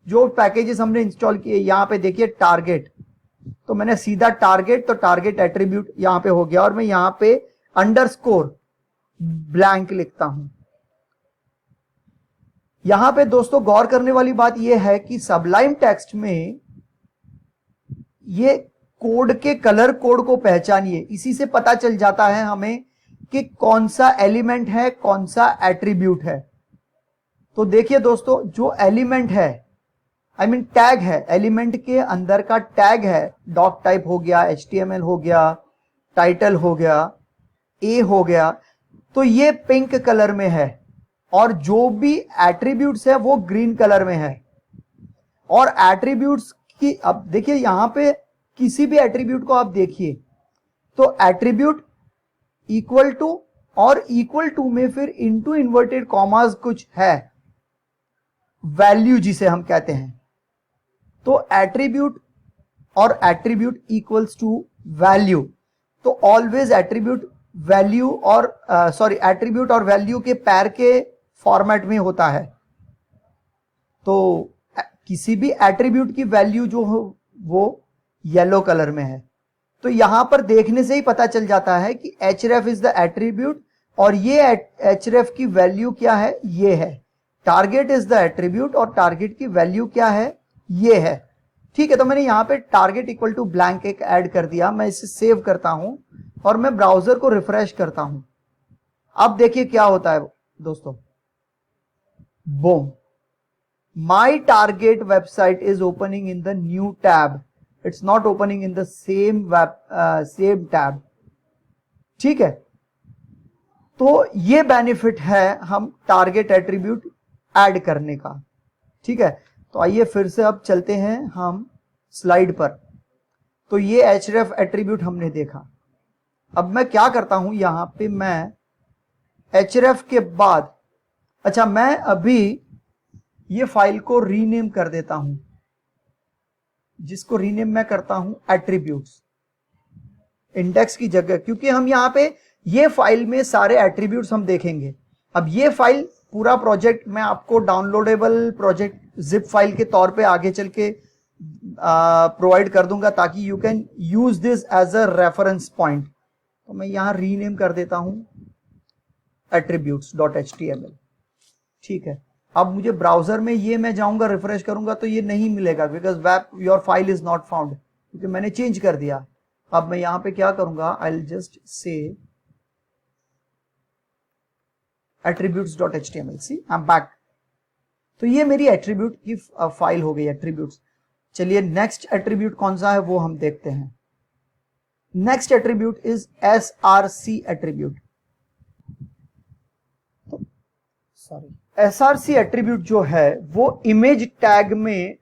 जो पैकेजेस हमने इंस्टॉल किए, यहां पे देखिए टारगेट, तो मैंने सीधा टारगेट, तो टारगेट एट्रीब्यूट यहां पे हो गया, और मैं यहां पे अंडरस्कोर ब्लैंक लिखता हूं। यहां पे दोस्तों गौर करने वाली बात यह है कि सबलाइम टेक्स्ट में ये कोड के कलर कोड को पहचानिए, इसी से पता चल जाता है हमें कि कौन सा एलिमेंट है, कौन सा एट्रीब्यूट है। तो देखिए दोस्तों जो एलिमेंट है, टैग है, एलिमेंट के अंदर का टैग है, डॉक टाइप हो गया, HTML हो गया, टाइटल हो गया, ए हो गया, तो ये पिंक कलर में है, और जो भी एट्रीब्यूट्स है वो ग्रीन कलर में है। और एट्रीब्यूट्स की, अब देखिए यहां पे किसी भी एट्रीब्यूट को आप देखिए तो एट्रीब्यूट इक्वल टू और इक्वल टू में फिर इनटू इन्वर्टेड कॉमास कुछ है, वैल्यू जिसे हम कहते हैं। तो एट्रीब्यूट और एट्रीब्यूट इक्वल्स टू वैल्यू, तो ऑलवेज एट्रीब्यूट वैल्यू और एट्रीब्यूट और वैल्यू के पैर के फॉर्मेट में होता है। तो किसी भी एट्रीब्यूट की वैल्यू जो हो वो येलो कलर में है। तो यहां पर देखने से ही पता चल जाता है कि href इज द एट्रीब्यूट, और ये href की वैल्यू क्या है, ये है। टारगेट इज द एट्रीब्यूट और टारगेट की वैल्यू क्या है, ये है। ठीक है, तो मैंने यहां पे टारगेट इक्वल टू ब्लैंक एक ऐड कर दिया। मैं इसे सेव करता हूं और मैं ब्राउजर को रिफ्रेश करता हूं। अब देखिए क्या होता है दोस्तों, boom, my target website is opening in the new tab, it's not opening in the same tab. ठीक है, तो ये बेनिफिट है हम टारगेट एट्रीब्यूट ऐड करने का। ठीक है, तो आइए फिर से अब चलते हैं हम स्लाइड पर। तो ये href एट्रीब्यूट हमने देखा। अब मैं क्या करता हूं, यहां पे मैं href के बाद, अच्छा मैं अभी ये फाइल को रीनेम कर देता हूं, जिसको रीनेम मैं करता हूं एट्रीब्यूट्स, इंडेक्स की जगह, क्योंकि हम यहां पे ये फाइल में सारे एट्रीब्यूट्स हम देखेंगे। अब ये फाइल पूरा प्रोजेक्ट मैं आपको डाउनलोडेबल प्रोजेक्ट जिप फाइल के तौर पे आगे चल के प्रोवाइड कर दूंगा, ताकि you can use this as a reference point. तो मैं यहां रीनेम कर देता हूं attributes.html। ठीक है, अब मुझे ब्राउजर में ये मैं जाऊंगा रिफ्रेश करूंगा तो ये नहीं मिलेगा, because web your file is not found, क्योंकि मैंने चेंज कर दिया। अब मैं यहां पे क्या करूंगा, I will just say attributes.html। See I am back. तो ये मेरी एट्रीब्यूट की फाइल हो गई, एट्रीब्यूट्स। चलिए नेक्स्ट एट्रीब्यूट कौन सा है वो हम देखते हैं। Next attribute is src attribute. तो सॉरी, src एट्रीब्यूट जो है वो इमेज टैग में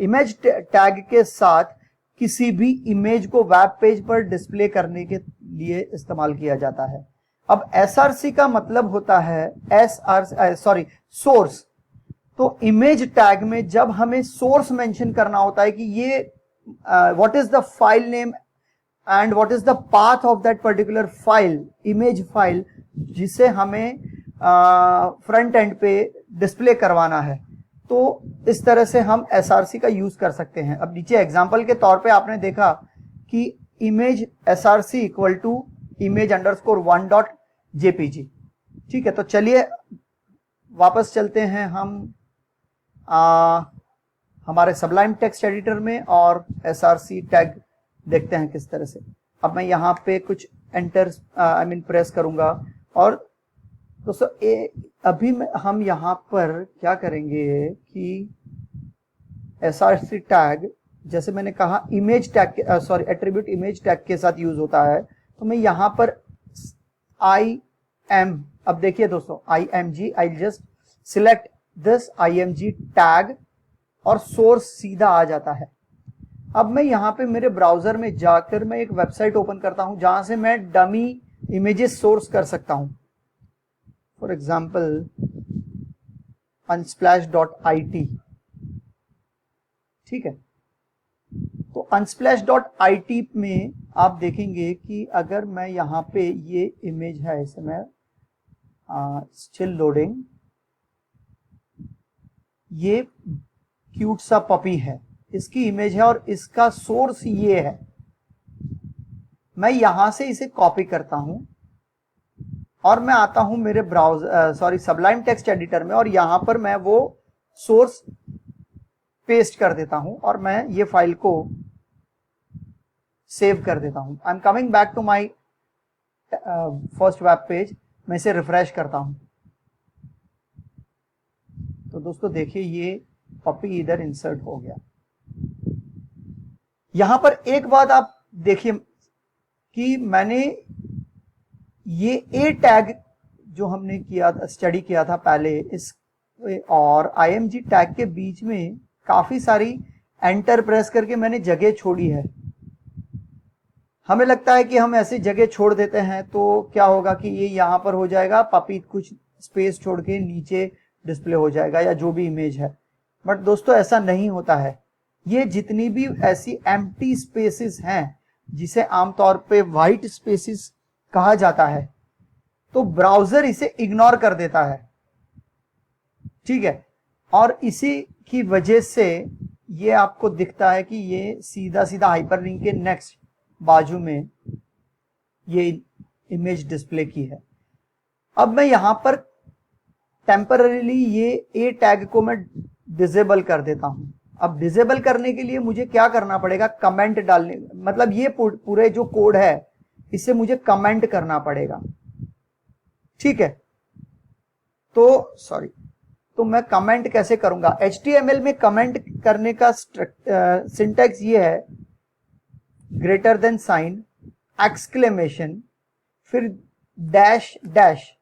इमेज टैग के साथ किसी भी इमेज को वेब पेज पर डिस्प्ले करने के लिए इस्तेमाल किया जाता है। अब src का मतलब होता है सोर्स। तो इमेज टैग में जब हमें सोर्स मेंशन करना होता है कि ये what is the file name and what is the path of that particular file, image file, जिसे हमें फ्रंट एंड पे डिस्प्ले करवाना है, तो इस तरह से हम src का यूज कर सकते हैं। अब नीचे एग्जांपल के तौर पे आपने देखा कि image src equal to image underscore 1.jpg। ठीक है, तो चलिए वापस चलते हैं हम हमारे सबलाइम टेक्स्ट एडिटर में और src टैग देखते हैं किस तरह से। अब मैं यहाँ पे कुछ एंटर प्रेस करूंगा और दोस्तों अभी हम यहाँ पर क्या करेंगे कि src टैग, जैसे मैंने कहा image tag attribute image tag के साथ यूज होता है, तो मैं यहाँ पर अब देखिए दोस्तों img, I just select this img tag और सोर्स सीधा आ जाता है। अब मैं यहाँ पे मेरे ब्राउजर में जाकर मैं एक वेबसाइट ओपन करता हूं जहां से मैं डमी इमेजेस सोर्स कर सकता हूं। For example unsplash.it। ठीक है, तो unsplash.it में आप देखेंगे कि अगर मैं यहाँ पे ये इमेज है, इसे मैं स्टिल लोडिंग, ये क्यूट सा पपी है, इसकी इमेज है और इसका सोर्स ये है। मैं यहां से इसे कॉपी करता हूं और मैं आता हूं मेरे सबलाइम टेक्स्ट एडिटर में और यहां पर मैं वो सोर्स पेस्ट कर देता हूं और मैं ये फाइल को सेव कर देता हूं। I am coming back to my first web page. मैं इसे रिफ्रेश करता हूं तो दोस्तों देखिए ये पपी इधर इंसर्ट हो गया। यहां पर एक बात आप देखिए कि मैंने ये ए टैग जो हमने स्टडी किया था पहले, इस और img टैग के बीच में काफी सारी एंटर प्रेस करके मैंने जगह छोड़ी है। हमें लगता है कि हम ऐसी जगह छोड़ देते हैं तो क्या होगा कि ये यहां पर हो जाएगा, पपी कुछ स्पेस छोड़ के नीचे डिस्प्ले हो जाएगा या जो भी इमेज है। बट दोस्तों ऐसा नहीं होता है। ये जितनी भी ऐसी एम्प्टी स्पेसेस हैं जिसे आमतौर पे वाइट स्पेसेस कहा जाता है, तो ब्राउजर इसे इग्नोर कर देता है। ठीक है, और इसी की वजह से ये आपको दिखता है कि ये सीधा सीधा हाइपरलिंक के नेक्स्ट बाजू में ये इमेज डिस्प्ले की है। अब मैं यहां पर टेम्पररीली ये ए टैग को मैं डिसेबल कर देता हूं। अब डिसेबल करने के लिए मुझे क्या करना पड़ेगा, कमेंट डालने, मतलब ये पूरे जो कोड है इसे मुझे कमेंट करना पड़ेगा। ठीक है, तो मैं कमेंट कैसे करूंगा। HTML में कमेंट करने का सिंटैक्स ये है, ग्रेटर देन साइन, एक्सक्लेमेशन, फिर डैश डैश।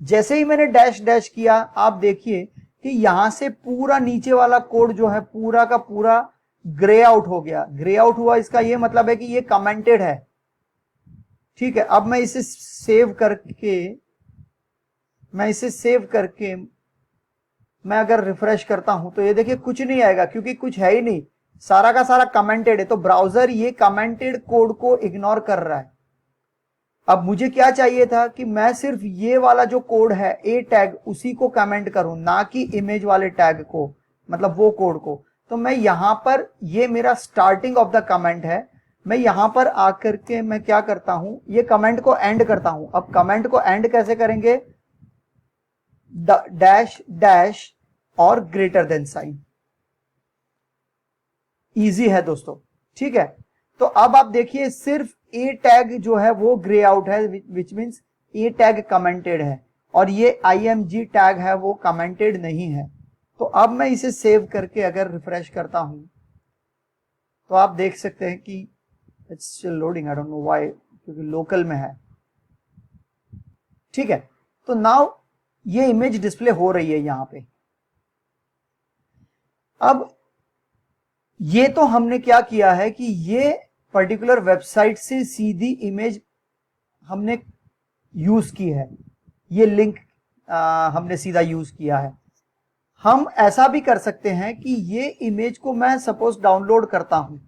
जैसे ही मैंने डैश डैश किया, आप देखिए कि यहां से पूरा नीचे वाला कोड जो है पूरा का पूरा ग्रे आउट हो गया। ग्रे आउट हुआ, इसका ये मतलब है कि ये कमेंटेड है। ठीक है, अब मैं इसे सेव करके मैं अगर रिफ्रेश करता हूं तो ये देखिए कुछ नहीं आएगा, क्योंकि कुछ है ही नहीं, सारा का सारा कमेंटेड है। तो ब्राउजर ये कमेंटेड कोड को इग्नोर कर रहा है। अब मुझे क्या चाहिए था कि मैं सिर्फ ये वाला जो कोड है ए टैग उसी को कमेंट करूं, ना कि इमेज वाले टैग को, मतलब वो कोड को। तो मैं यहां पर, ये मेरा स्टार्टिंग ऑफ द कमेंट है, मैं यहां पर आकर के मैं क्या करता हूं, ये कमेंट को एंड करता हूं। अब कमेंट को एंड कैसे करेंगे, डैश डैश और ग्रेटर देन साइन। इजी है दोस्तों, ठीक है। तो अब आप देखिए सिर्फ ए टैग जो है वो ग्रे आउट है, which means A tag commented है, और ये img टैग है वो कमेंटेड नहीं है। तो अब मैं इसे सेव करके अगर रिफ्रेश करता हूं तो आप देख सकते हैं कि it's still loading, I don't know why, क्योंकि लोकल में है, ठीक है। तो नाउ ये इमेज डिस्प्ले हो रही है यहां पे। अब ये तो हमने क्या किया है कि ये पर्टिकुलर वेबसाइट से सीधी इमेज हमने यूज की है, ये लिंक हमने सीधा यूज किया है। हम ऐसा भी कर सकते हैं कि ये इमेज को मैं सपोज डाउनलोड करता हूं।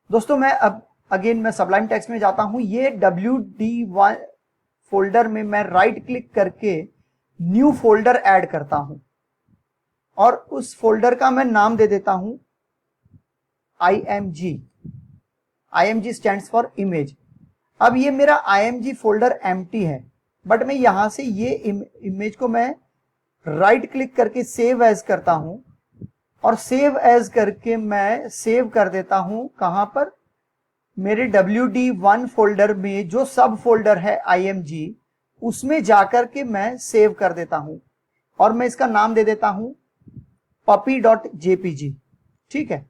दोस्तों मैं अब अगेन मैं सबलाइम टेक्स्ट में जाता हूं, ये WD1 फोल्डर में मैं राइट क्लिक करके न्यू फोल्डर ऐड करता हूं और उस फोल्डर का मैं नाम दे देता हूं img। img stands for image. अब ये मेरा img फोल्डर एम्प्टी है, बट मैं यहां से ये इमेज को मैं राइट क्लिक करके सेव एज करता हूं और सेव एज करके मैं सेव कर देता हूं कहां पर, मेरे WD1 फोल्डर में जो सब फोल्डर है img, उसमें जाकर के मैं सेव कर देता हूं और मैं इसका नाम दे देता हूं puppy.jpg, ठीक है।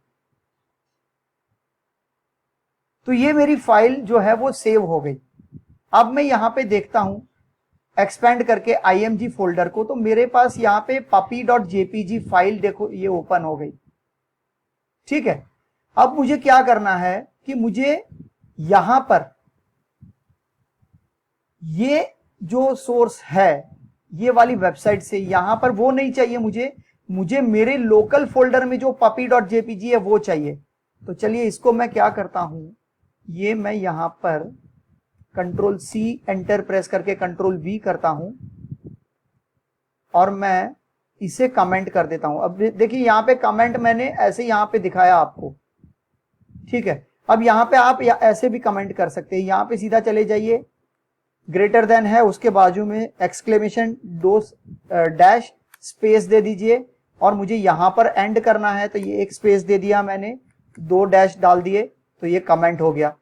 तो ये मेरी फाइल जो है वो सेव हो गई। अब मैं यहां पे देखता हूं एक्सपेंड करके img फोल्डर को, तो मेरे पास यहां पे puppy.jpg फाइल देखो ये ओपन हो गई, ठीक है। अब मुझे क्या करना है कि मुझे यहां पर ये जो सोर्स है ये वाली वेबसाइट से, यहां पर वो नहीं चाहिए मुझे मेरे लोकल फोल्डर में जो puppy.jpg है वो चाहिए। तो चलिए इसको मैं क्या करता हूं, ये मैं यहां पर कंट्रोल C एंटर प्रेस करके कंट्रोल V करता हूं और मैं इसे कमेंट कर देता हूं। अब देखिए यहां पे कमेंट मैंने ऐसे यहां पे दिखाया आपको, ठीक है। अब यहां पे आप ऐसे भी कमेंट कर सकते हैं, यहां पे सीधा चले जाइए, ग्रेटर देन है उसके बाजू में एक्सक्लेमेशन दो डैश स्पेस दे दीजिए और मुझे यहां पर एंड करना है तो ये एक स्पेस दे दिया मैंने, दो डैश डाल दिए तो ये कमेंट हो गया।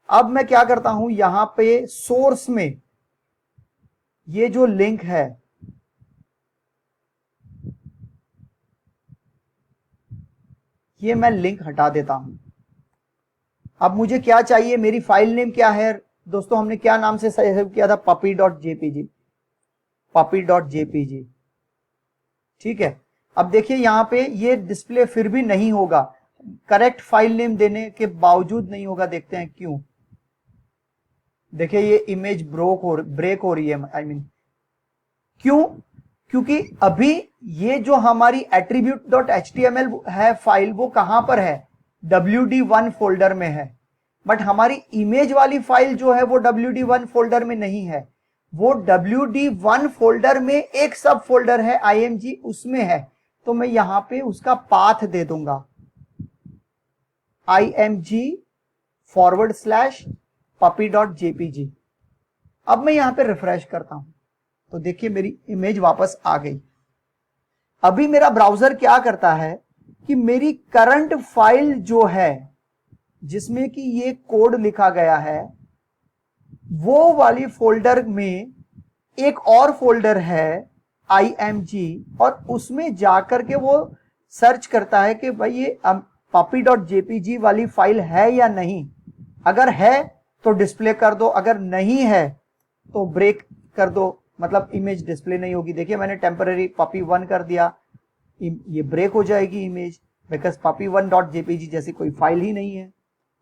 अब मैं क्या करता हूं, यहां पे सोर्स में ये जो लिंक है ये मैं लिंक हटा देता हूं। अब मुझे क्या चाहिए, मेरी फाइल नेम क्या है दोस्तों, हमने क्या नाम से सेव किया था, puppy.jpg, ठीक है। अब देखिए यहां पे ये डिस्प्ले फिर भी नहीं होगा, करेक्ट फाइल नेम देने के बावजूद नहीं होगा, देखते हैं क्यों। देखिए ये इमेज ब्रेक हो रही है, आई मीन क्यों, क्योंकि अभी ये जो हमारी attribute.html है फाइल वो कहां पर है, WD1 फोल्डर में है, बट हमारी इमेज वाली फाइल जो है वो WD1 फोल्डर में नहीं है, वो WD1 फोल्डर में एक सब फोल्डर है img, उसमें है। तो मैं यहां पे उसका पाथ दे दूंगा img/puppy.jpg। अब मैं यहां पे रिफ्रेश करता हूं तो देखिए मेरी इमेज वापस आ गई। अभी मेरा ब्राउजर क्या करता है कि मेरी करंट फाइल जो है जिसमें कि ये कोड लिखा गया है वो वाली फोल्डर में एक और फोल्डर है img, और उसमें जाकर के वो सर्च करता है कि भाई ये puppy.jpg वाली फाइल है या नहीं। अगर है तो डिस्प्ले कर दो, अगर नहीं है तो ब्रेक कर दो, मतलब इमेज डिस्प्ले नहीं होगी। देखिए मैंने टेम्पररी puppy1 कर दिया, ये ब्रेक हो जाएगी इमेज, बिकॉज puppy1.jpg जैसी कोई फाइल ही नहीं है।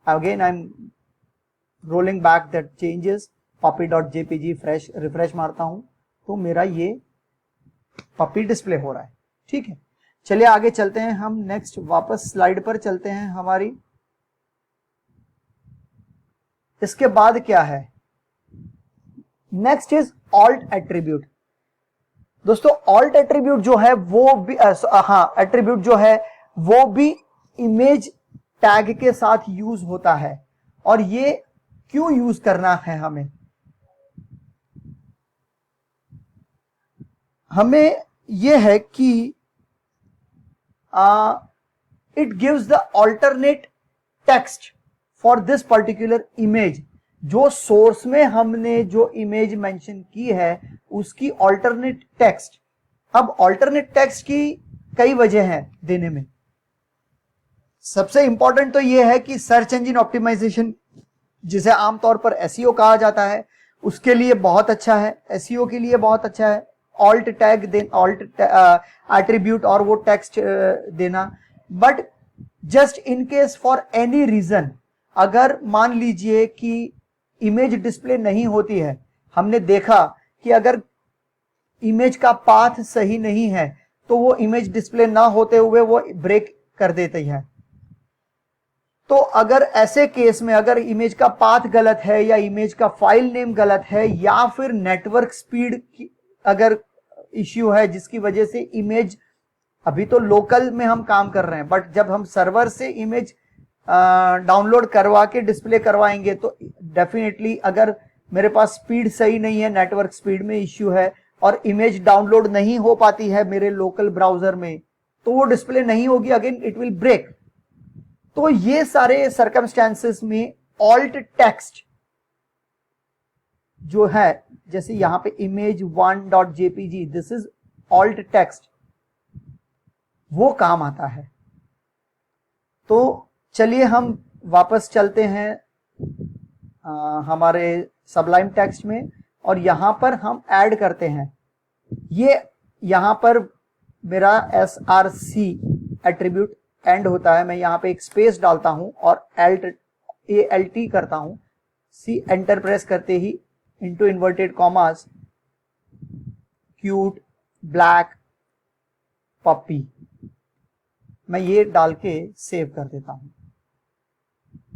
Again I am rolling back that changes, puppy.jpg refresh मारता हूं तो मेरा ये puppy डिस्प्ले हो रहा है, ठीक है। चलिए आगे चलते हैं हम, नेक्स्ट वापस स्लाइड पर चलते हैं हमारी। इसके बाद क्या है, नेक्स्ट इज ऑल्ट एट्रीब्यूट। दोस्तों ऑल्ट एट्रीब्यूट जो है वो भी एट्रीब्यूट जो है वो भी इमेज टैग के साथ यूज होता है। और ये क्यों यूज करना है हमें ये है कि it gives the alternate text for this particular image. जो सोर्स में हमने जो इमेज मेंशन की है उसकी ऑल्टरनेट टेक्स्ट। अब ऑल्टरनेट टेक्स्ट की कई वजह हैं देने में। सबसे इंपॉर्टेंट तो यह है कि सर्च इंजन ऑप्टिमाइजेशन, जिसे आमतौर पर एसईओ कहा जाता है, उसके लिए बहुत अच्छा है, एसईओ के लिए बहुत अच्छा है ऑल्ट टैग ऑल्ट एट्रीब्यूट और वो टेक्स्ट देना। But just in case for any reason, अगर मान लीजिए कि इमेज डिस्प्ले नहीं होती है, हमने देखा कि अगर इमेज का पाथ सही नहीं है तो वो इमेज डिस्प्ले ना होते हुए वो ब्रेक कर देती है। तो अगर ऐसे केस में अगर इमेज का पाथ गलत है या इमेज का फाइल नेम गलत है या फिर नेटवर्क स्पीड की अगर इश्यू है जिसकी वजह से इमेज, अभी तो लोकल में हम काम कर रहे हैं, बट जब हम सर्वर से इमेज डाउनलोड करवा के डिस्प्ले करवाएंगे तो डेफिनेटली अगर मेरे पास स्पीड सही नहीं है, नेटवर्क स्पीड में इश्यू है और इमेज डाउनलोड नहीं हो पाती है मेरे लोकल ब्राउजर में, तो वो डिस्प्ले नहीं होगी, अगेन इट विल ब्रेक। तो ये सारे सर्कमस्टेंसेस में ऑल्ट टेक्स्ट जो है, जैसे यहां पे image1.jpg, this is alt text, वो काम आता है। तो चलिए हम वापस चलते हैं हमारे सबलाइम टेक्स्ट में और यहां पर हम ऐड करते हैं। ये यहां पर मेरा src एट्रीब्यूट एंड होता है, मैं यहां पे एक स्पेस डालता हूं और alt करता हूं, सी एंटर प्रेस करते ही into inverted commas cute black puppy, मैं ये डाल के सेव कर देता हूं।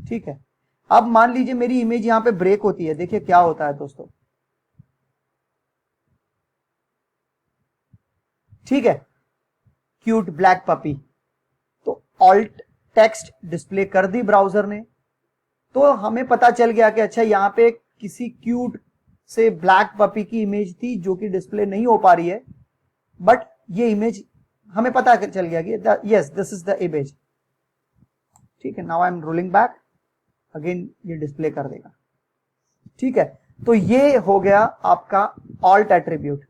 ठीक है, अब मान लीजिए मेरी इमेज यहां पे ब्रेक होती है, देखिए क्या होता है दोस्तों। ठीक है, क्यूट ब्लैक पपी, तो ऑल्ट टेक्स्ट डिस्प्ले कर दी ब्राउजर ने, तो हमें पता चल गया कि अच्छा यहां पे किसी क्यूट से ब्लैक पपी की इमेज थी जो कि डिस्प्ले नहीं हो पा रही है, बट ये इमेज हमें पता चल गया कि yes this is the image. ठीक है, now I am rolling back, again ये डिस्प्ले कर देगा। ठीक है, तो ये हो गया आपका ऑल्ट एट्रीब्यूट।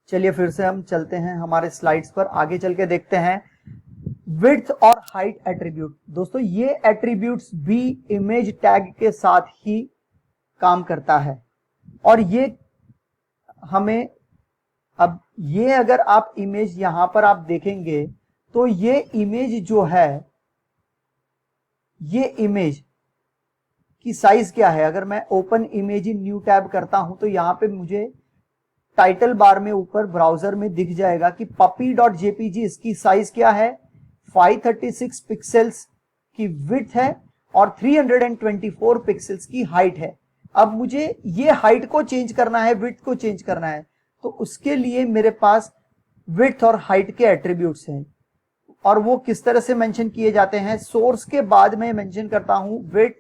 चलिए फिर से हम चलते हैं हमारे स्लाइड्स पर, आगे चल के देखते हैं विड्थ और हाइट एट्रीब्यूट। दोस्तों ये एट्रीब्यूट्स भी इमेज टैग के साथ ही काम करता है और ये हमें, अब ये अगर आप इमेज यहां पर आप देखेंगे तो ये इमेज जो है, ये इमेज की साइज क्या है। अगर मैं open image in new tab करता हूं तो यहां पे मुझे टाइटल बार में ऊपर ब्राउजर में दिख जाएगा कि puppy.jpg, इसकी साइज क्या है, 536 पिक्सल्स की विड्थ है और 324 पिक्सल्स की हाइट है। अब मुझे ये हाइट को चेंज करना है, विड्थ को चेंज करना है, तो उसके लिए मेरे पास विड्थ और हाइट के एट्रीब्यूट्स हैं और वो किस तरह से मेंशन किए जाते हैं, सोर्स के बाद में मेंशन करता हूं विड्थ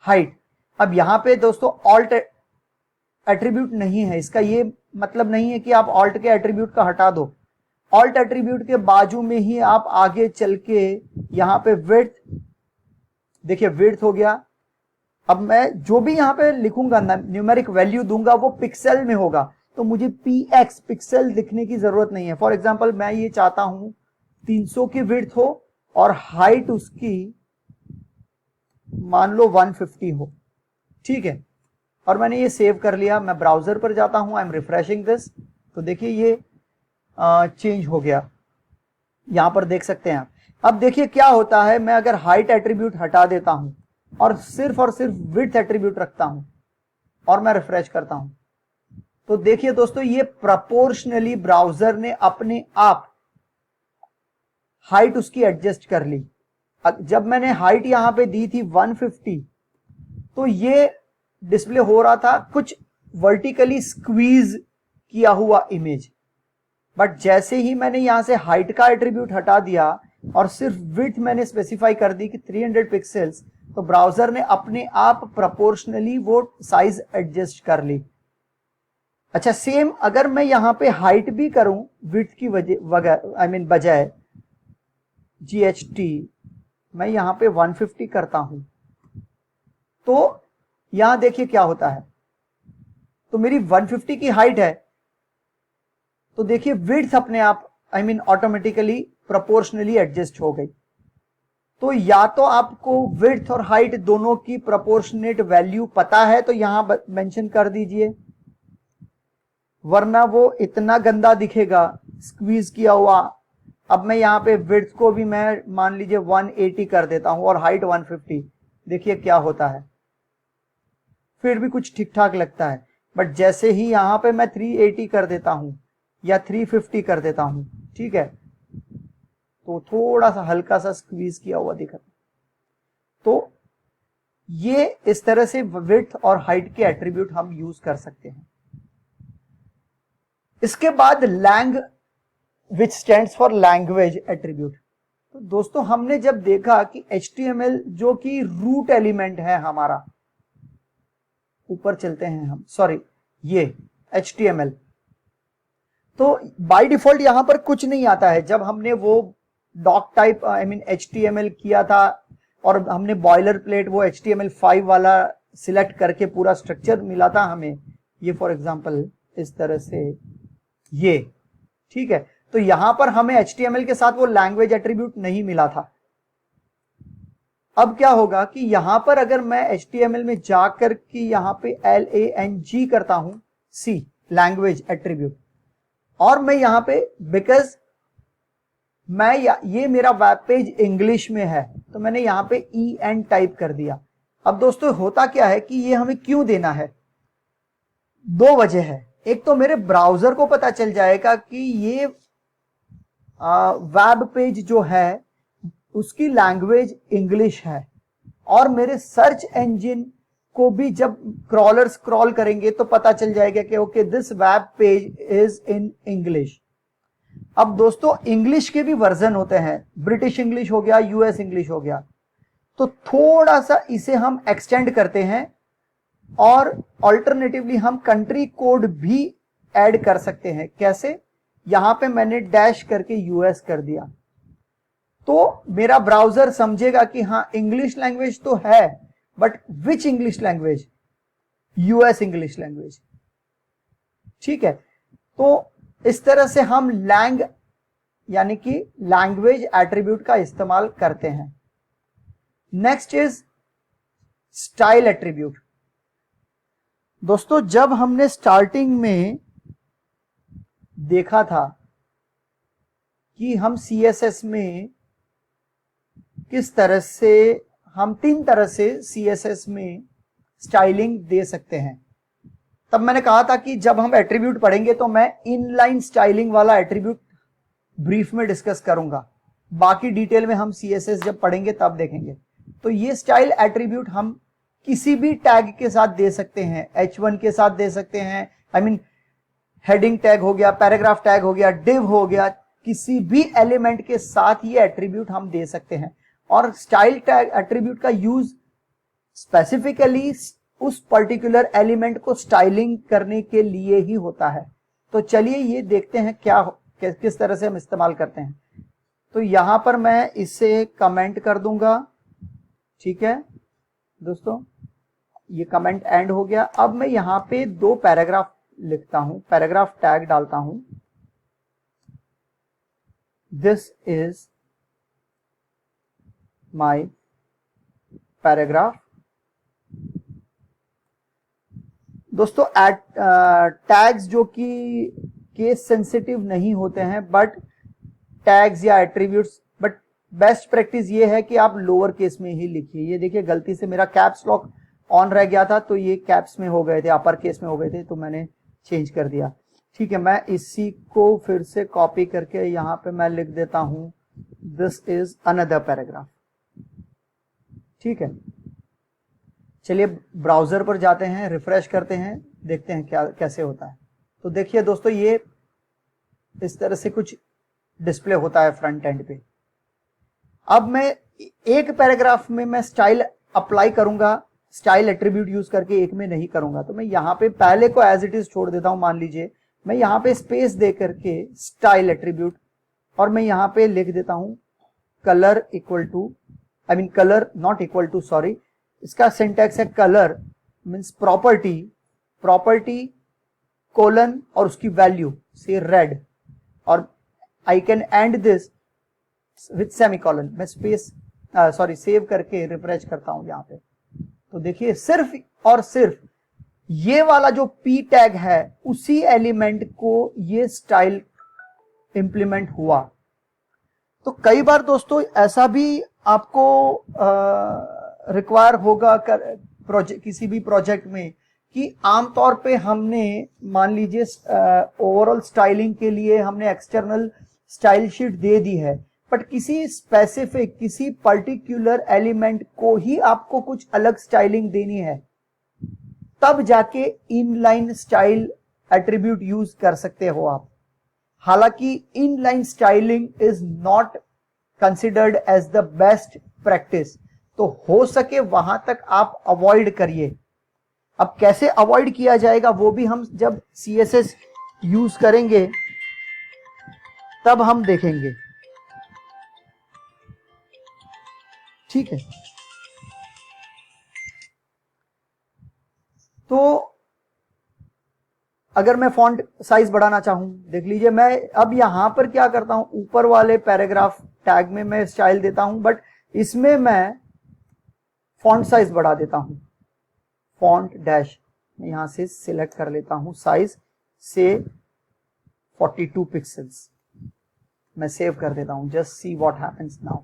हाइट। अब यहां पे दोस्तों ऑल्ट एट्रीब्यूट नहीं है, इसका ये मतलब नहीं है कि आप ऑल्ट के एट्रीब्यूट का हटा दो। ऑल्ट एट्रीब्यूट के बाजू में ही आप आगे चल के यहां पे विड्थ, देखिए विड्थ हो गया। अब मैं जो भी यहां पे लिखूंगा, न्यूमेरिक वैल्यू दूंगा, वो पिक्सल में होगा, तो मुझे px पिक्सल लिखने की जरूरत नहीं है। फॉर एग्जांपल मैं ये चाहता हूं 300 की विड्थ हो और हाइट उसकी मान लो 150 हो। ठीक है, और मैंने ये सेव कर लिया। मैं ब्राउजर पर जाता हूं, आई एम रिफ्रेशिंग दिस, तो देखिए ये चेंज हो गया, यहां पर देख सकते हैं आप। अब देखिए क्या होता है, मैं अगर हाइट एट्रीब्यूट हटा देता हूं और सिर्फ विड्थ एट्रीब्यूट रखता हूं और मैं रिफ्रेश करता हूं, तो देखिए दोस्तों ये प्रोपोर्शनली ब्राउजर ने अपने आप हाइट उसकी एडजस्ट कर ली। जब मैंने हाइट यहां पे दी थी 150, तो ये डिस्प्ले हो रहा था कुछ वर्टिकली स्क्वीज किया हुआ इमेज। बट जैसे ही मैंने यहां से हाइट का एट्रीब्यूट हटा दिया और सिर्फ विड्थ मैंने स्पेसिफाई कर दी कि 300 पिक्सल्स, तो ब्राउजर ने अपने आप प्रोपोर्शनली वो साइज एडजस्ट कर ली। अच्छा, सेम अगर मैं यहां पे हाइट भी करूं विड्थ की वजह बजाय GHT, मैं यहां पे 150 करता हूं, तो यहां देखिए क्या होता है। तो मेरी 150 की हाइट है, तो देखिए विड्थ अपने आप ऑटोमेटिकली प्रोपोर्शनली एडजस्ट हो गई। तो या तो आपको विड्थ और हाइट दोनों की प्रोपोर्शनेट वैल्यू पता है तो यहां मेंशन कर दीजिए, वरना वो इतना गंदा दिखेगा स्क्वीज किया हुआ। अब मैं यहां पे विड्थ को भी मैं मान लीजिए 180 कर देता हूं और हाइट 150, देखिए क्या होता है, फिर भी कुछ ठीक ठाक लगता है। बट जैसे ही यहां पे मैं 380 कर देता हूं या 350 कर देता हूं, ठीक है, तो थोड़ा सा हल्का सा स्क्वीज किया हुआ दिखा। तो ये इस तरह से विड्थ और हाइट के एट्रीब्यूट हम यूज कर सकते हैं। इसके बाद lang, which stands for language attribute. तो दोस्तों हमने जब देखा कि HTML जो कि रूट एलिमेंट है हमारा, ऊपर चलते हैं हम, सॉरी ये HTML, तो बाय डिफॉल्ट यहां पर कुछ नहीं आता है। जब हमने वो डॉक टाइप HTML किया था और हमने बॉयलर प्लेट वो HTML5 वाला सिलेक्ट करके पूरा स्ट्रक्चर मिला था हमें, ये फॉर एग्जांपल इस तरह से ये, ठीक है। तो यहां पर हमें HTML के साथ वो लैंग्वेज एट्रीब्यूट नहीं मिला था। अब क्या होगा कि यहां पर अगर मैं HTML में जाकर के यहां पे LANG करता हूं, C लैंग्वेज एट्रीब्यूट, और मैं यहां पे बिकॉज मैं ये मेरा वेब पेज इंग्लिश में है तो मैंने यहां पे EN टाइप कर दिया। अब दोस्तों होता क्या है कि ये हमें क्यों देना है, दो वजह है। एक तो मेरे ब्राउजर को पता चल जाएगा कि ये वेब पेज जो है उसकी लैंग्वेज इंग्लिश है, और मेरे सर्च इंजन को भी जब क्रॉलर स्क्रॉल करेंगे तो पता चल जाएगा कि okay this web page is in English. अब दोस्तों इंग्लिश के भी वर्जन होते हैं, ब्रिटिश इंग्लिश हो गया, US इंग्लिश हो गया, तो थोड़ा सा इसे हम एक्सटेंड करते हैं और ऑल्टरनेटिवली हम कंट्री कोड भी ऐड कर सकते हैं। कैसे, यहां पे मैंने डैश करके US कर दिया, तो मेरा ब्राउजर समझेगा कि हां इंग्लिश लैंग्वेज तो है, but which English language, US English language, ठीक है। तो इस तरह से हम लैंग यानी कि लैंग्वेज एट्रीब्यूट का इस्तेमाल करते हैं। Next is style attribute. दोस्तों जब हमने स्टार्टिंग में देखा था कि हम CSS में किस तरह से, हम 3 तरह से CSS में स्टाइलिंग दे सकते हैं, तब मैंने कहा था कि जब हम एट्रीब्यूट पढ़ेंगे तो मैं इनलाइन स्टाइलिंग वाला एट्रीब्यूट ब्रीफ में डिस्कस करूंगा, बाकी डिटेल में हम CSS जब पढ़ेंगे तब देखेंगे। तो ये स्टाइल एट्रीब्यूट हम किसी भी टैग के साथ दे सकते हैं, H1 के साथ दे सकते हैं, हेडिंग टैग हो गया, पैराग्राफ टैग हो गया, डिव हो गया, किसी भी एलिमेंट के साथ ये एट्रीब्यूट हम दे सकते हैं। और स्टाइल टैग एट्रीब्यूट का यूज स्पेसिफिकली उस पर्टिकुलर एलिमेंट को स्टाइलिंग करने के लिए ही होता है। तो चलिए ये देखते हैं किस तरह से हम इस्तेमाल करते हैं। तो यहां पर मैं इसे कमेंट कर दूंगा, ठीक है दोस्तों, ये कमेंट एंड हो गया। अब मैं यहां पे 2 पैराग्राफ लिखता हूं, पैराग्राफ टैग डालता हूं, दिस इज माय पैराग्राफ। दोस्तों टैग्स जो कि केस सेंसिटिव नहीं होते हैं, बट टैग्स या एट्रीब्यूट्स, बट बेस्ट प्रैक्टिस ये है कि आप लोअर केस में ही लिखिए। ये देखिए गलती से मेरा कैप्स लॉक ऑन रह गया था, तो ये कैप्स में हो गए थे, अपर केस में हो गए थे, तो मैंने चेंज कर दिया। ठीक है, मैं इसी को फिर से कॉपी करके यहां पे मैं लिख देता हूं, दिस इज अनदर पैराग्राफ। ठीक है, चलिए ब्राउजर पर जाते हैं, रिफ्रेश करते हैं, देखते हैं क्या कैसे होता है। तो देखिए दोस्तों, ये इस तरह से कुछ डिस्प्ले होता है फ्रंट एंड पे। अब मैं एक पैराग्राफ में मैं स्टाइल अप्लाई करूंगा, स्टाइल एट्रीब्यूट यूज करके, एक में नहीं करूंगा। तो मैं यहां पे पहले को एज इट इज छोड़ देता हूं। मान लीजिए मैं यहां पे स्पेस दे करके स्टाइल एट्रीब्यूट, और मैं यहां पे लिख देता हूं colour equal to, I mean colour not equal to, sorry, इसका सिंटैक्स है colour means property, property colon और उसकी वैल्यू से रेड, और I can end this with semicolon. मैं स्पेस सॉरी सेव करके रिफ्रेश करता हूं यहां पे। तो देखिए सिर्फ और सिर्फ ये वाला जो पी टैग है उसी एलिमेंट को ये स्टाइल इंप्लीमेंट हुआ। तो कई बार दोस्तों ऐसा भी आपको रिक्वायर होगा प्रोजेक्ट, किसी भी प्रोजेक्ट में, कि आमतौर पे हमने मान लीजिए ओवरऑल स्टाइलिंग के लिए हमने एक्सटर्नल स्टाइल शीट दे दी है, बट किसी स्पेसिफिक, किसी पर्टिकुलर एलिमेंट को ही आपको कुछ अलग स्टाइलिंग देनी है, तब जाके इनलाइन स्टाइल एट्रीब्यूट यूज कर सकते हो आप। हालांकि inline styling is not considered as the best practice, तो हो सके वहां तक आप अवॉइड करिए। अब कैसे अवॉइड किया जाएगा वो भी हम जब CSS यूज करेंगे तब हम देखेंगे, ठीक है। तो अगर मैं फॉन्ट साइज बढ़ाना चाहूं, देख लीजिए मैं अब यहां पर क्या करता हूं, ऊपर वाले पैराग्राफ टैग में मैं स्टाइल देता हूं, बट इसमें मैं फॉन्ट साइज बढ़ा देता हूं। फॉन्ट डैश मैं यहां से सिलेक्ट कर लेता हूं, साइज से 42 पिक्सल्स मैं सेव कर देता हूं। Just see what happens now.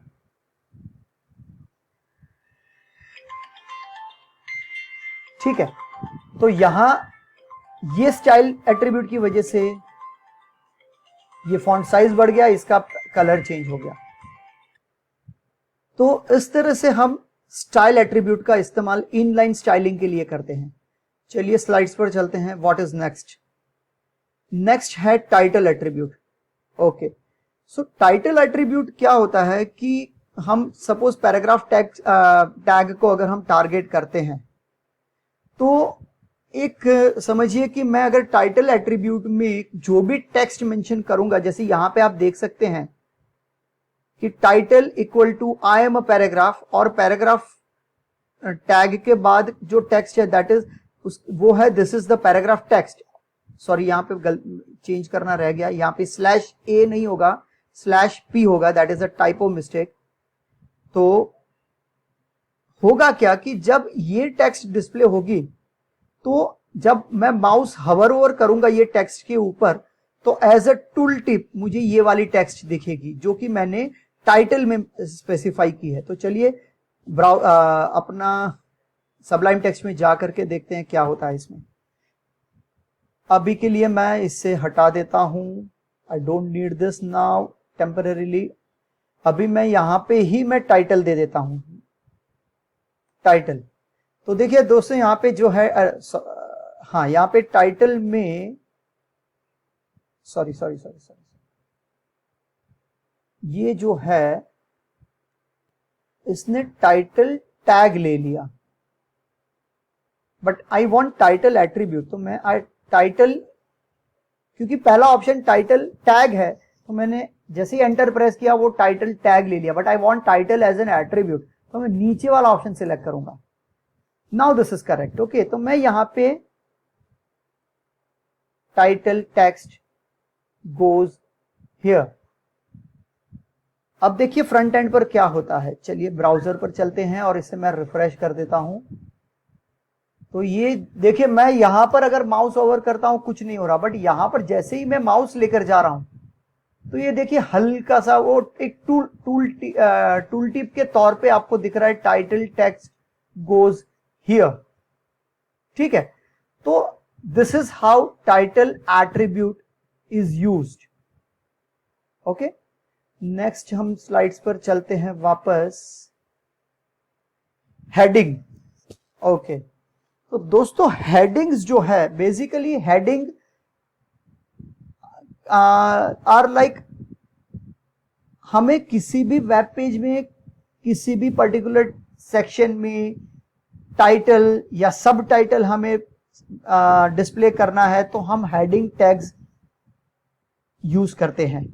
ठीक है, तो यहां ये स्टाइल एट्रीब्यूट की वजह से ये फॉन्ट साइज बढ़ गया, इसका कलर चेंज हो गया। तो इस तरह से हम स्टाइल एट्रीब्यूट का इस्तेमाल इनलाइन स्टाइलिंग के लिए करते हैं। चलिए स्लाइड्स पर चलते हैं। What is next? नेक्स्ट है टाइटल एट्रीब्यूट। ओके, सो टाइटल एट्रीब्यूट क्या होता है कि हम सपोज पैराग्राफ टैग को अगर हम टारगेट करते हैं, तो एक समझिए कि मैं अगर टाइटल एट्रीब्यूट में जो भी टेक्स्ट मेंशन करूंगा, जैसे यहां पे आप देख सकते हैं कि title equal to I am a paragraph, और पैराग्राफ टैग के बाद जो टेक्स्ट है दैट इज वो है this is the paragraph text. Sorry, यहां पे चेंज करना रह गया, यहां पे /a नहीं होगा, /p होगा, that is a typo mistake. तो होगा क्या कि जब ये टेक्स्ट डिस्प्ले होगी, तो जब मैं माउस हवर ओवर करूंगा ये टेक्स्ट के ऊपर, तो एज अ टूल टिप मुझे ये वाली टेक्स्ट दिखेगी जो कि मैंने टाइटल में स्पेसिफाई की है। तो चलिए अपना सबलाइम टेक्स्ट में जा करके देखते हैं क्या होता है इसमें। अभी के लिए मैं इससे हटा देता हूं, I don't need this now temporarily. अभी मैं यहां पे ही मैं टाइटल दे देता हूं, टाइटल। तो देखिए दोस्तों यहां पे जो है हाँ, यहां पे टाइटल में सॉरी ये जो है इसने टाइटल टैग ले लिया, but I want title attribute. तो मैं टाइटल, क्योंकि पहला ऑप्शन टाइटल टैग है, तो मैंने जैसे ही एंटर प्रेस किया वो टाइटल टैग ले लिया, but I want title as an attribute, तो मैं नीचे वाला ऑप्शन सिलेक्ट करूंगा। Now this is correct. Okay, तो मैं यहां पे टाइटल टेक्स्ट गोज हियर। अब देखिए फ्रंट एंड पर क्या होता है। चलिए ब्राउजर पर चलते हैं और इसे मैं रिफ्रेश कर देता हूं। तो ये देखिए मैं यहां पर अगर माउस ओवर करता हूं कुछ नहीं हो रहा, बट यहां पर जैसे ही मैं माउस लेकर जा रहा हूं तो ये देखिए हल्का सा वो एक टूल टिप के तौर पे आपको दिख रहा है, टाइटल टेक्स्ट गोज हियर। ठीक है, तो this is how title attribute is used. Okay, next हम स्लाइड्स पर चलते हैं वापस। हेडिंग। ओके तो दोस्तों हेडिंग्स जो है बेसिकली हेडिंग आर लाइक हमें किसी भी वेब पेज में किसी भी पर्टिकुलर सेक्शन में टाइटल या सब टाइटल हमें डिस्प्ले करना है तो हम हेडिंग टैग्स यूज करते हैं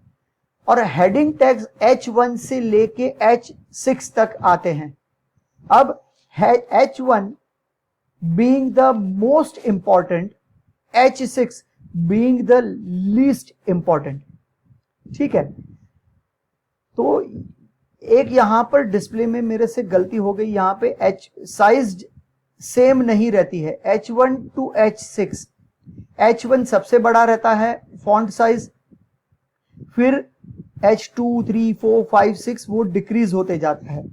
और हेडिंग टैग्स H1 से लेके H6 तक आते हैं। अब H1 being the most important, H6 being the least important, ठीक है। तो एक यहां पर डिस्प्ले में मेरे से गलती हो गई, यहां पे H साइज सेम नहीं रहती है H1 to H6। H1 सबसे बड़ा रहता है फॉन्ट साइज, फिर H2 3 4 5 6 वो डिक्रीज होते जाता है।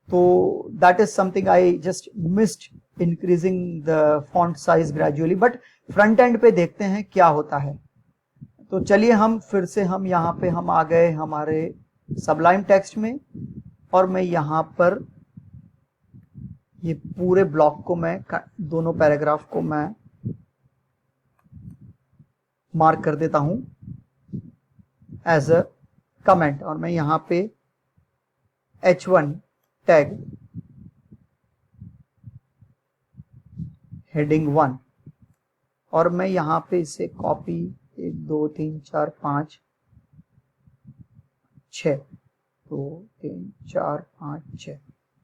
तो that is something I just missed increasing the font size gradually, but front end पे देखते हैं क्या होता है। तो चलिए हम फिर से हम यहाँ पे हम आ गए हमारे सबलाइम टेक्स्ट में और मैं यहाँ पर ये पूरे ब्लॉक को मैं दोनों पैराग्राफ को मैं मार्क कर देता हूं एज अ कमेंट और मैं यहाँ पे H1 टैग हेडिंग 1 और मैं यहाँ पे इसे कॉपी 1 2 3 4 5 6 2 3 4 5 6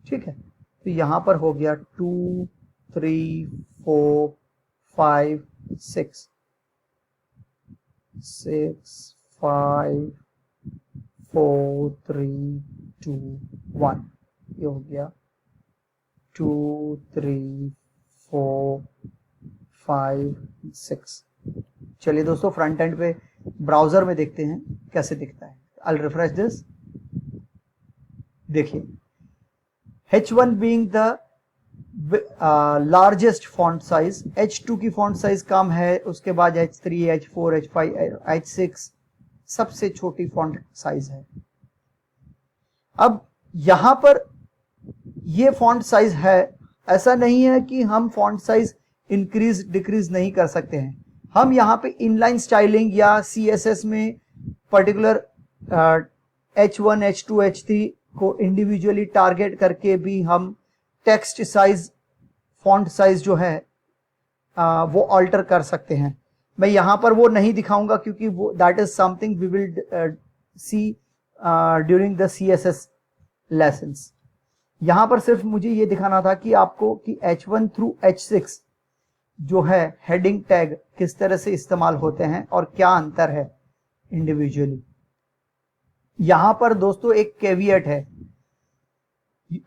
ठीक है। तो यहाँ पर हो गया 2 3 4 5 6 6 5 4 3 2 1 ये हो गया 2 3 4 5 6। चलिए दोस्तों फ्रंट एंड पे ब्राउजर में देखते हैं कैसे दिखता है। I'll refresh this। देखिए H1 being the largest font size, H2 की font size कम है, उसके बाद H3 H4 H5 H6 सबसे छोटी font size है। अब यहां पर ये font size है, ऐसा नहीं है कि हम font size इंक्रीज डिक्रीज नहीं कर सकते हैं। हम यहाँ पे इनलाइन स्टाइलिंग या CSS में पर्टिकुलर H1 H2 H3 को इंडिविजुअली टारगेट करके भी हम टेक्स्ट साइज फॉन्ट साइज जो है वो ऑल्टर कर सकते हैं। मैं यहाँ पर वो नहीं दिखाऊंगा क्योंकि वो that is something we will see during the CSS lessons. यहाँ पर सिर्फ मुझे ये दिखाना था कि आपको कि H1 थ्रू H6 जो है हेडिंग टैग किस तरह से इस्तेमाल होते हैं और क्या अंतर है इंडिविजुअली। यहां पर दोस्तों एक कैवियट है।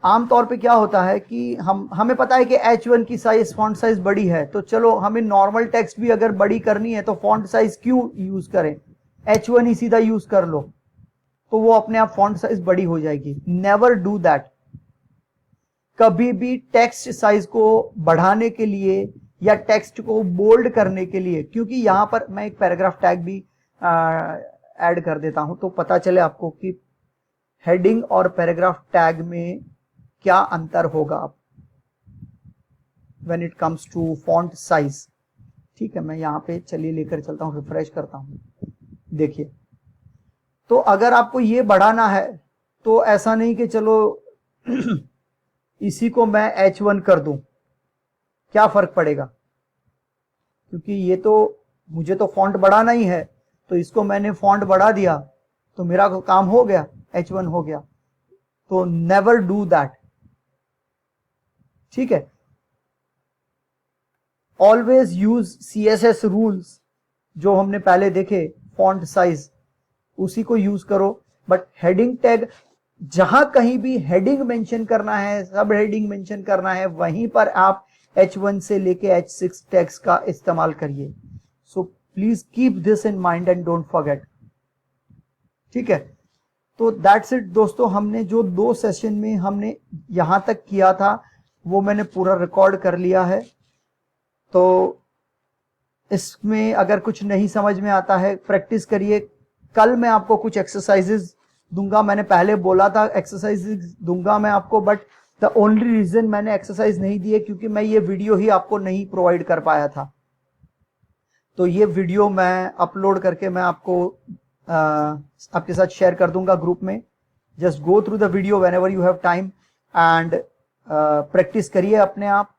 आमतौर पे क्या होता है कि हमें पता है कि H1 की साइज फॉन्ट साइज बड़ी है, तो चलो हमें नॉर्मल टेक्स्ट भी अगर बड़ी करनी है तो फॉन्ट साइज क्यों यूज करें, H1 ही सीधा यूज कर लो तो वो अपने आप फॉन्ट साइज बड़ी हो जाएगी। Never do that. कभी भी टेक्स्ट साइज को बढ़ाने के लिए या टेक्स्ट को बोल्ड करने के लिए, क्योंकि यहां पर मैं एक पैराग्राफ टैग भी ऐड कर देता हूं तो पता चले आपको कि हेडिंग और पैराग्राफ टैग में क्या अंतर होगा when it comes to font size. ठीक है, मैं यहां पे चलिए लेकर चलता हूं, रिफ्रेश करता हूं। देखिए तो अगर आपको ये बढ़ाना है तो ऐसा नहीं कि चलो इसी को मैं H1 कर दूं, क्या फर्क पड़ेगा, क्योंकि ये तो मुझे तो फॉन्ट बढ़ाना ही है, तो इसको मैंने फॉन्ट बढ़ा दिया तो मेरा काम हो गया, H1 हो गया। तो नेवर डू दैट। ठीक है, ऑलवेज यूज CSS रूल्स जो हमने पहले देखे, फॉन्ट साइज उसी को यूज करो। बट हेडिंग टैग जहां कहीं भी हेडिंग मेंशन करना है, सब हेडिंग मेंशन करना है, वहीं पर आप H1 से लेके H6 टैग्स का इस्तेमाल करिए। So please keep this in mind and don't forget. ठीक है, तो दैट्स इट दोस्तों। हमने जो 2 सेशन में हमने यहां तक किया था वो मैंने पूरा रिकॉर्ड कर लिया है। तो इसमें अगर कुछ नहीं समझ में आता है प्रैक्टिस करिए। कल मैं आपको कुछ एक्सरसाइजेज दूंगा, मैंने पहले बोला था एक्सरसाइजेज दूंगा मैं आपको, बट द ओनली रीजन मैंने एक्सरसाइज नहीं दी है क्योंकि मैं ये वीडियो ही आपको नहीं प्रोवाइड कर पाया था। तो ये वीडियो मैं अपलोड करके मैं आपको आपके साथ शेयर कर दूंगा ग्रुप में। Just go through the video whenever you have time and practice करिए अपने आप।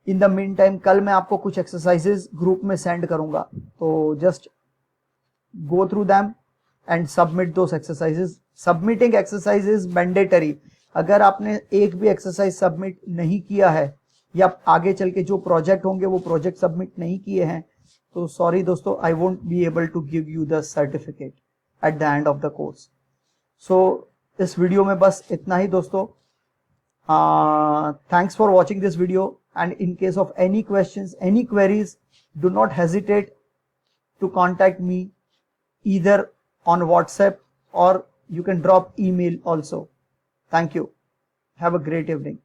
इन द मीन टाइम कल मैं आपको कुछ एक्सरसाइजेज ग्रुप में सेंड करूंगा, तो just go through them and submit those exercises. Submitting exercise is mandatory. अगर आपने एक भी एक्सरसाइज सबमिट नहीं किया है या आगे चल के जो प्रोजेक्ट होंगे वो प्रोजेक्ट सबमिट नहीं किए हैं, तो सॉरी दोस्तों, I won't be able to give you the certificate at the end of the course. So इस वीडियो में बस इतना ही दोस्तों। Thanks for watching this video, and in case of any questions, any queries, do not hesitate to contact me either on WhatsApp or you can drop email also. Thank you. Have a great evening.